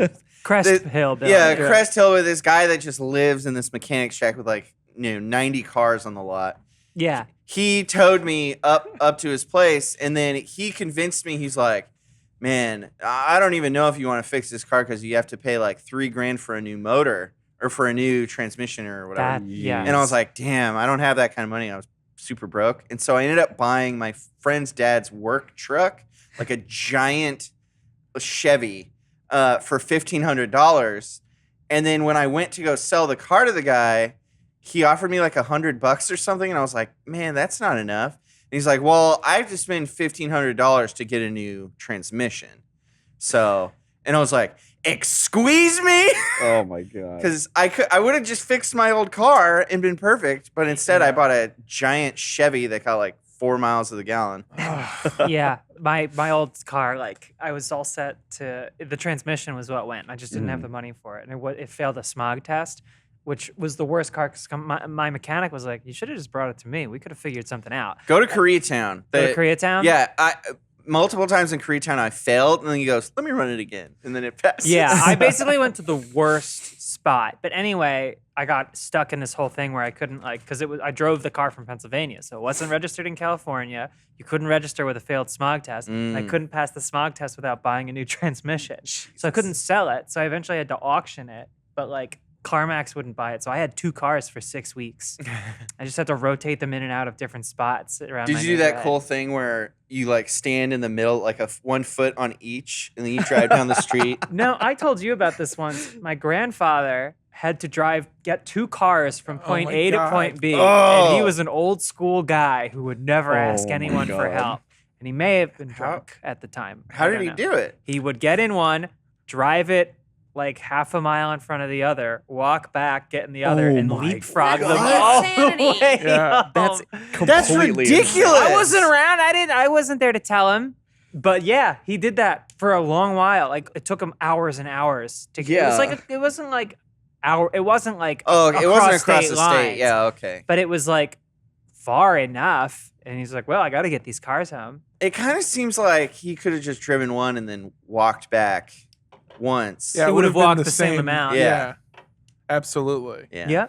Crest Hill. Bill. Yeah, Crest Hill with this guy that just lives in this mechanic shack with like 90 cars on the lot. Yeah. He towed me up to his place, and then he convinced me. He's like, man, I don't even know if you want to fix this car because you have to pay like $3,000 for a new motor or for a new transmission or whatever. Yeah. And I was like, damn, I don't have that kind of money. I was super broke. And so I ended up buying my friend's dad's work truck, like a giant Chevy, for $1,500. And then when I went to go sell the car to the guy, he offered me like $100 or something. And I was like, man, that's not enough. And he's like, well, I have to spend $1,500 to get a new transmission. So, and I was like, squeeze me? Oh my God. Because I would have just fixed my old car and been perfect. But instead I bought a giant Chevy that got like 4 miles to the gallon. Yeah. My old car, like I was all set to, the transmission was what went. I just didn't have the money for it. And it failed a smog test, which was the worst car because my mechanic was like, you should have just brought it to me. We could have figured something out. Go to Koreatown. Go to Koreatown? Yeah. Multiple times in Koreatown I failed, and then he goes, let me run it again. And then it passes. Yeah, I basically went to the worst spot. But anyway, I got stuck in this whole thing where I couldn't because I drove the car from Pennsylvania, so it wasn't registered in California. You couldn't register with a failed smog test. And I couldn't pass the smog test without buying a new transmission. So I couldn't sell it. So I eventually had to auction it. But like CarMax wouldn't buy it. So I had 2 cars for 6 weeks. I just had to rotate them in and out of different spots around Did my you do that neighborhood. cool thing where you like stand in the middle, like 1 foot on each, and then you drive down the street? No, I told you about this once. My grandfather had to get 2 cars from point my A God. to point B. Oh. And he was an old school guy who would never ask my anyone for God. help. And he may have been drunk at the time. How I did don't he know. do it? He would get in one, drive it like half a mile in front of the other, walk back, get in the other, Oh and my leapfrog them God. all the Insanity. way Yeah. home. That's That's completely ridiculous. I wasn't around. I wasn't there to tell him. But yeah, he did that for a long while. Like it took him hours and hours to get. Yeah. It wasn't like it wasn't like Oh, it wasn't across state the lines, state. Yeah, okay. but it was like far enough. And he's like, well, I got to get these cars home. It kind of seems like he could have just driven one and then walked back once. Yeah, He it would have been walked the same amount. Yeah. Absolutely. Yeah. Yeah.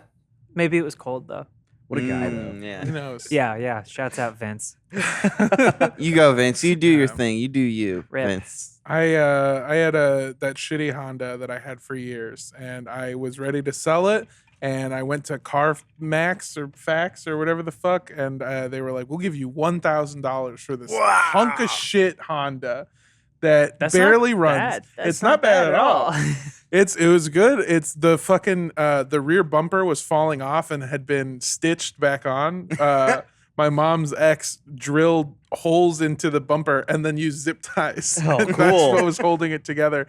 Maybe it was cold though. What a guy, though. Who Yeah. knows? Yeah. Shouts out Vince. You go, Vince. You do your Yeah. thing. You do you, Rip. Vince. I had that shitty Honda that I had for years, and I was ready to sell it. And I went to CarMax or Fax or whatever the fuck, and they were like, "We'll give you $1,000 for this hunk of shit Honda that That's barely not runs. bad. That's It's not bad at all. all. It was good. It's the fucking the rear bumper was falling off and had been stitched back on. my mom's ex drilled holes into the bumper and then used zip ties. Oh, And cool. that's what was holding it together.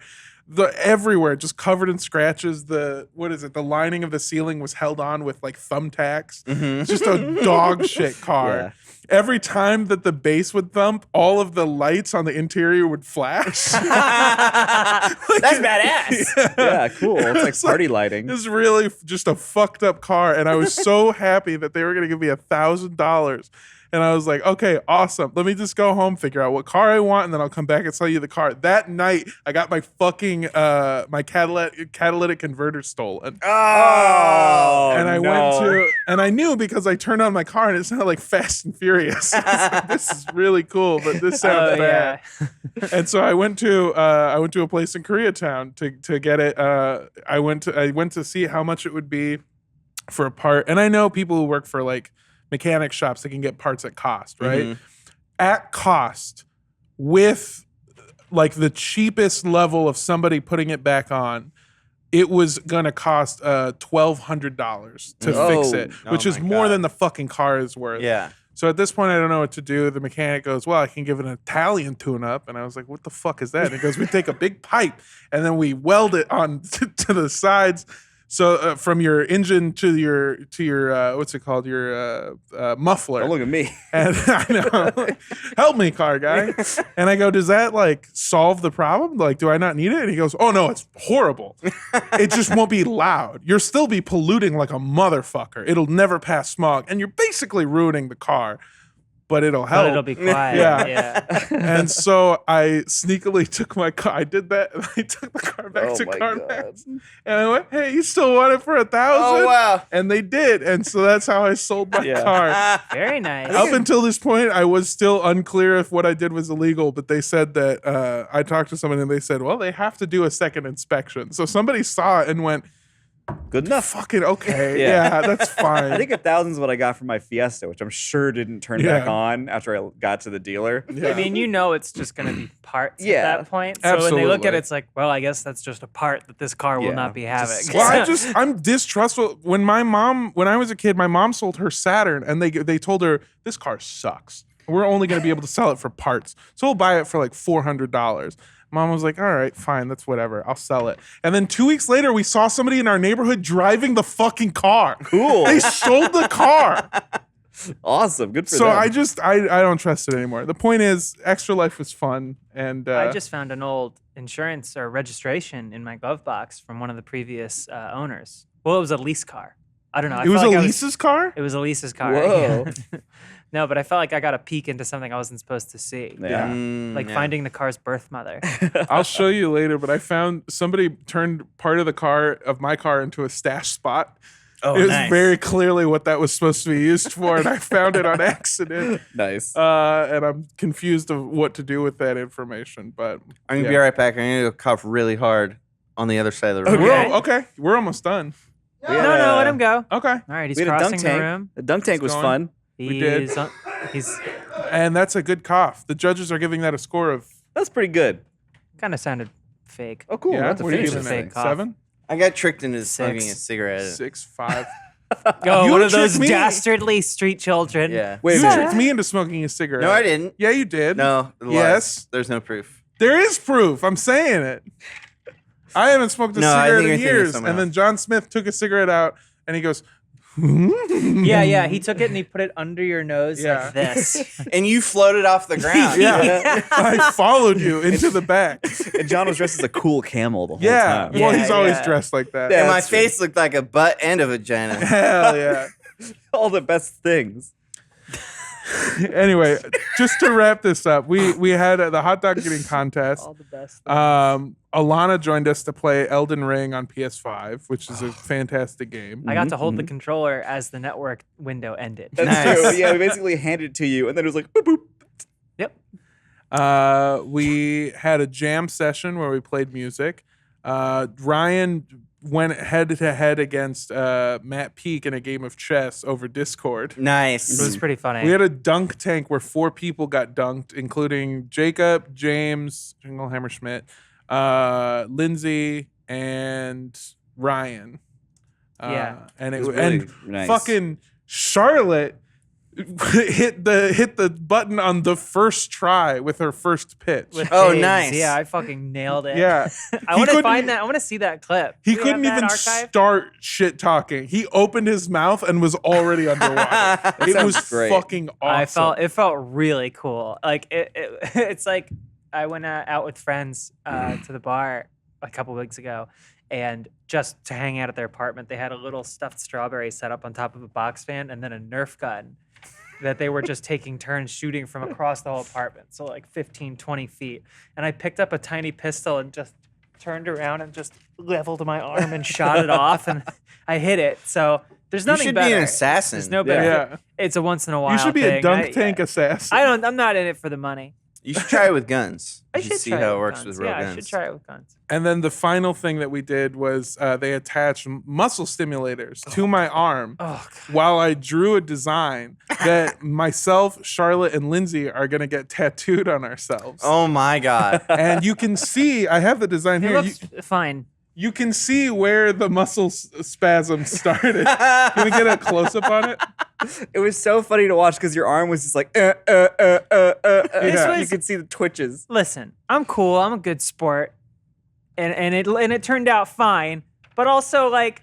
Everywhere, just covered in scratches. The lining of the ceiling was held on with like thumbtacks. It's just a dog shit car. Yeah. Every time that the bass would thump, all of the lights on the interior would flash. That's badass. Yeah, cool. It's like party lighting. It's really just a fucked up car, and I was so happy that they were going to give me $1,000. And I was like, okay, awesome. Let me just go home, figure out what car I want, and then I'll come back and sell you the car. That night, I got my fucking my catalytic converter stolen. Oh, And I went to, and I knew because I turned on my car and it sounded like Fast and Furious. This is really cool, but this sounds bad. And so I went to a place in Koreatown to get it. I went to see how much it would be for a part, and I know people who work for like mechanic shops that can get parts at cost, right? At cost, with like the cheapest level of somebody putting it back on, it was gonna cost $1,200 to fix it, which is more than the fucking car is worth. Yeah. So at this point, I don't know what to do. The mechanic goes, well, I can give it an Italian tune-up. And I was like, what the fuck is that? And he goes, we take a big pipe and then we weld it on to the sides. So from your engine to your what's it called, your muffler. Don't look at me. And I know, help me, car guy. And I go, does that like solve the problem? Like, do I not need it? And he goes, oh no, it's horrible. It just won't be loud. You'll still be polluting like a motherfucker. It'll never pass smog, and you're basically ruining the car. But it'll help. But it'll be quiet. Yeah. And so I sneakily took my car. I did that. And I took the car back to CarMax. And I went, hey, you still want it for $1,000? Oh, wow. And they did. And so that's how I sold my car. Very nice. Up until this point, I was still unclear if what I did was illegal, but they said that I talked to someone and they said, well, they have to do a second inspection. So somebody saw it and went, Good enough. fucking okay. Yeah. Yeah, that's fine. I think 1,000 is what I got for my Fiesta, which I'm sure didn't turn back on after I got to the dealer. Yeah. I mean, you know, it's just going to be parts Yeah. at that point. So when they look at Absolutely. it, it's like, well, I guess that's just a part that this car will Yeah. not be having. Well, I'm distrustful. When I was a kid, my mom sold her Saturn, and they told her this car sucks. We're only going to be able to sell it for parts, so we'll buy it for like $400. Mom was like, all right, fine, that's whatever. I'll sell it. And then 2 weeks later, we saw somebody in our neighborhood driving the fucking car. Cool. They sold the car. Awesome. Good for So them. I don't trust it anymore. The point is, Extra Life was fun, and I just found an old insurance or registration in my glove box from one of the previous owners. Well, it was a lease car. I don't know. I it was felt like Elise's car. It was Elise's car. Whoa. Yeah. No, but I felt like I got a peek into something I wasn't supposed to see. Yeah. Like finding the car's birth mother. I'll show you later, but I found somebody turned part of my car into a stash spot. Oh, It was nice. very clearly what that was supposed to be used for, and I found it on accident. Nice. And I'm confused of what to do with that information. But I'm going to be right back. I'm going to go cough really hard on the other side of the room. Okay. We're almost done. We had No, a- let him go. Okay. All right, he's We had a crossing dunk the tank. room. The dunk tank was going. fun. We did. He's And that's a good cough. The judges are giving that a score of, That's pretty good. kind of sounded fake. Oh, cool. yeah, That's a what are you finish giving fake it? cough. 7? I got tricked into smoking a 6. cigarette. 6, 5. Oh, You one of tricked those me. dastardly street children. Yeah. Wait a You minute. tricked me into smoking a cigarette. No, I didn't. Yeah, you did. No. lies. Yes. There's no proof. There is proof. I'm saying it. I haven't smoked a No, I cigarette think you're in thinking of years. someone And then else. Jon Smith took a cigarette out and he goes, Yeah. He took it and he put it under your nose Yeah. like this. And you floated off the ground. Yeah. I followed you into the back. And John was dressed as a cool camel the whole Yeah. time. Well, Yeah, he's always yeah. dressed like that. Yeah. And my That's true. face looked like a butt and a vagina. Hell yeah. All the best things. Anyway, just to wrap this up, we had the hot dog eating contest. All the best. Alana joined us to play Elden Ring on PS5, which is a fantastic game. I got to hold the controller as the network window ended. That's Nice. true. Yeah, we basically handed it to you, and then it was like, boop, boop. Yep. We had a jam session where we played music. Ryan went head to head against Matt Peak in a game of chess over Discord. Nice. It was pretty funny. We had a dunk tank where 4 people got dunked, including Jacob, James, Jingle Hammerschmidt, Lindsay, and Ryan. Yeah. And It was it really and nice. fucking Charlotte hit the button on the first try with her first pitch. With Oh, pigs. nice. Yeah, I fucking nailed it. Yeah. I He want to couldn't- find that. I want to see that clip. He Do we have couldn't that even archived? start shit talking. He opened his mouth and was already underwater. It sounds was great. fucking awesome. It felt really cool. Like it's like I went out with friends to the bar a couple weeks ago, and just to hang out at their apartment, they had a little stuffed strawberry set up on top of a box fan, and then a Nerf gun that they were just taking turns shooting from across the whole apartment, so like 15, 20 feet. And I picked up a tiny pistol and just turned around and just leveled my arm and shot it off, and I hit it. So there's You nothing should better. be an assassin. There's no better. Yeah. It's a once in a while. You should be thing. a dunk tank assassin. I'm not in it for the money. You should try it with guns. I You should see try how it it works guns. with real yeah, guns. I should try it with guns. And then the final thing that we did was they attached muscle stimulators to my arm Oh, while I drew a design that myself, Charlotte, and Lindsay are going to get tattooed on ourselves. Oh my god. And you can see, I have the design it here. looks fine. You can see where the muscle spasm started. Can we get a close up on it? It was so funny to watch because your arm was just like, Yeah. You could see the twitches. Listen, I'm cool. I'm a good sport, and it turned out fine. But also, like,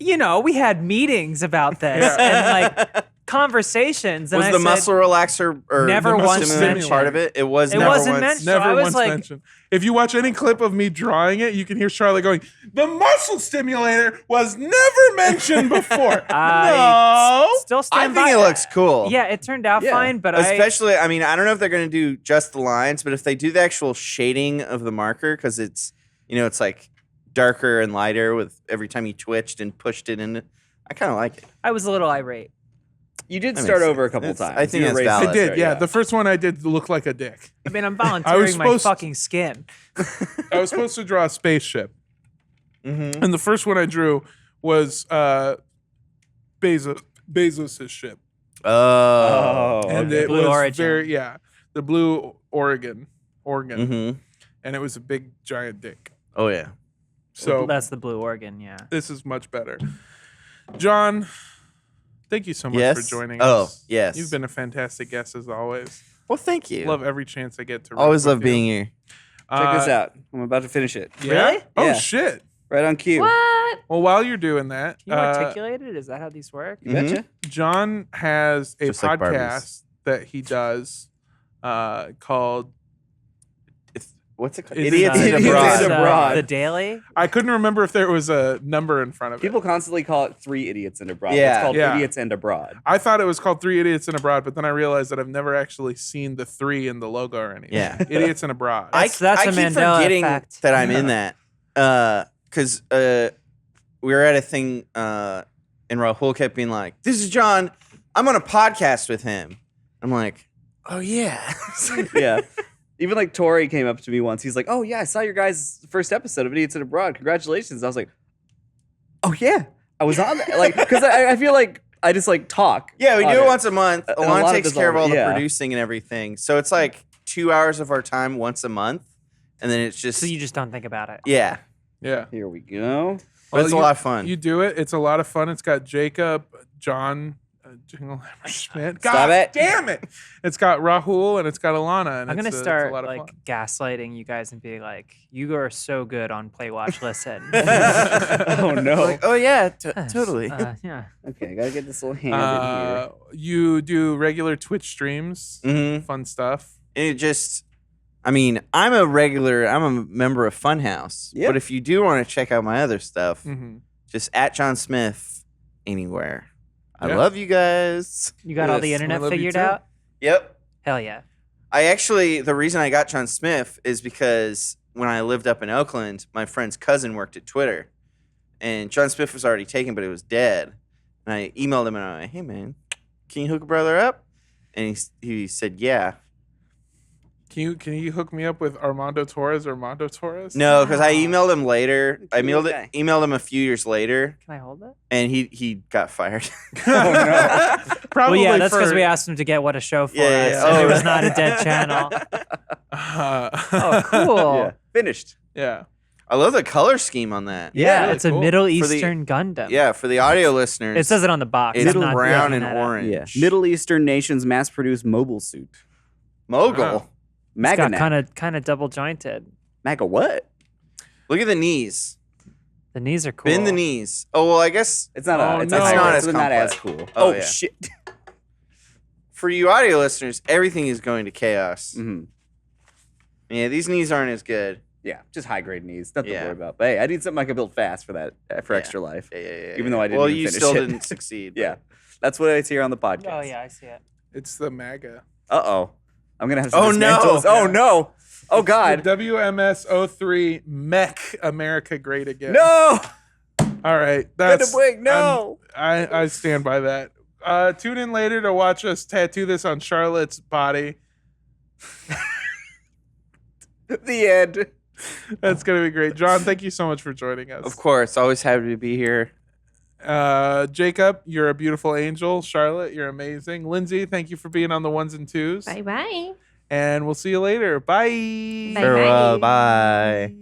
you know, we had meetings about this and like conversations. And Was I the said, muscle relaxer or Never the muscle once stimulant mentioned. part of it? It was It never wasn't once. mentioned. So I Never was once like- mentioned. If you watch any clip of me drawing it, you can hear Charlotte going, "The muscle stimulator was never mentioned before." I No. still I stand think by it looks that. cool. Yeah, it turned out Yeah. fine, but Especially, I mean, I don't know if they're going to do just the lines, but if they do the actual shading of the marker, because it's, you know, it's like darker and lighter with every time you twitched and pushed it in. I kind of like it. I was a little irate. You did That start makes over a sense. couple It's- times. I think You that's erased valid. I that did, start, yeah. The first one I did look like a dick. I mean, I'm volunteering my supposed- fucking skin. I was supposed to draw a spaceship. Mm-hmm. And the first one I drew was Bezos' ship. Oh. And okay. it Blue was Origin. the blue Oregon. Mm-hmm. And it was a big giant dick. Oh, yeah. So That's the Blue Organ, yeah. this is much better. John, thank you so much Yes? for joining Oh, us. yes. You've been a fantastic guest as always. Well, thank you. Love every chance I get to. Always riff love with you. being here. Check this out. I'm about to finish it. Yeah? Really? Oh Yeah. shit. Right on cue. What? Well, while you're doing that, Can you articulate it? Is that how these work? You betcha. John has a Just like Barbies. podcast that he does called. What's it called? Is it, Idiots Idiots in in Abroad. Abroad. The Daily? I couldn't remember if there was a number in front of it. People constantly call it Three Idiots and Abroad. Yeah. It's called Yeah. Idiots and Abroad. I thought it was called Three Idiots in Abroad, but then I realized that I've never actually seen the three in the logo or anything. Yeah. Idiots in Abroad. That's I a keep Mandela forgetting effect. that I'm in that. Because we were at a thing and Rahul kept being like, "This is John. I'm on a podcast with him." I'm like, "Oh, yeah." Yeah. Even like Tori came up to me once. He's like, "Oh yeah, I saw your guys' first episode of Idiots and Abroad. Congratulations!" I was like, "Oh yeah, I was on that." Like, because I feel like I just like talk. Yeah, we do on it once a month. And a Alana lot of takes this care of all the yeah. producing and everything. So it's like 2 hours of our time once a month. And then it's just, So you just don't think about it. yeah. yeah. Here we go. But it's a you- lot of fun. You do it. It's a lot of fun. It's got Jacob, John, Jingle Schmidt. Stop God it. damn it! It's got Rahul and it's got Alana. And I'm gonna it's start a lot of like fun. gaslighting you guys and be like, "You are so good on Play, Watch, Listen." Oh no. Like, oh, yeah, totally. Yeah. Okay, gotta get this little hand in here. You do regular Twitch streams, Mm-hmm. fun stuff. It just, I mean, I'm a member of Funhaus. Yep. But if you do want to check out my other stuff, Mm-hmm. just at Jon Smith anywhere. I Yeah. love you guys. You got all the Yes. internet I love you figured too. out? Yep. Hell yeah. The reason I got Jon Smith is because when I lived up in Oakland, my friend's cousin worked at Twitter. And Jon Smith was already taken, but it was dead. And I emailed him and I'm like, "Hey, man, can you hook a brother up?" And he said, "Yeah." Can you hook me up with Armando Torres? No, because I emailed him later. I Cool emailed guy. emailed him a few years later, Can I hold it? and he got fired. Probably. Well, yeah, that's because for- we asked him to get What a Show for Yeah, yeah, us. yeah. And Oh, it was right. not a dead channel. Uh, Oh, cool. Yeah. Finished. yeah. I love the color scheme on that. Yeah, really it's a cool. Middle For the- Eastern Gundam. Yeah, for the audio listeners, It says it on the box. it's I'm not brown looking and at it. orange. Yeah. Middle Eastern nations mass-produced mobile suit. Mogul. Wow. It's MAGA got kind of double jointed. MAGA what? Look at the knees. The knees are cool. Bend the knees. Oh well, I guess It's not. Oh, it's no. not, It's not as not as complex. cool. Oh, Oh, yeah. shit. for you audio listeners, everything is going to chaos. hmm Yeah, these knees aren't as good. Yeah, just high grade knees. Nothing to Yeah. worry about. But hey, I need something I can build fast for that for Yeah. extra life. Yeah. Even though I didn't Well, even you finish still it. didn't succeed. Yeah, that's what it's here on the podcast. Oh yeah, I see it. It's the MAGA. Uh-oh. I'm gonna have to Oh, no. dismantle this. Oh no. Oh The god. WMS 03 Mech America Great Again. No. All right. Gundam That's Wing, no. I stand by that. Tune in later to watch us tattoo this on Charlotte's body. The end. That's gonna be great. John, thank you so much for joining us. Of course, always happy to be here. Jacob, you're a beautiful angel. Charlotte, you're amazing. Lindsay, thank you for being on the ones and twos. Bye bye. And we'll see you later. Bye. Bye. Farewell. Bye.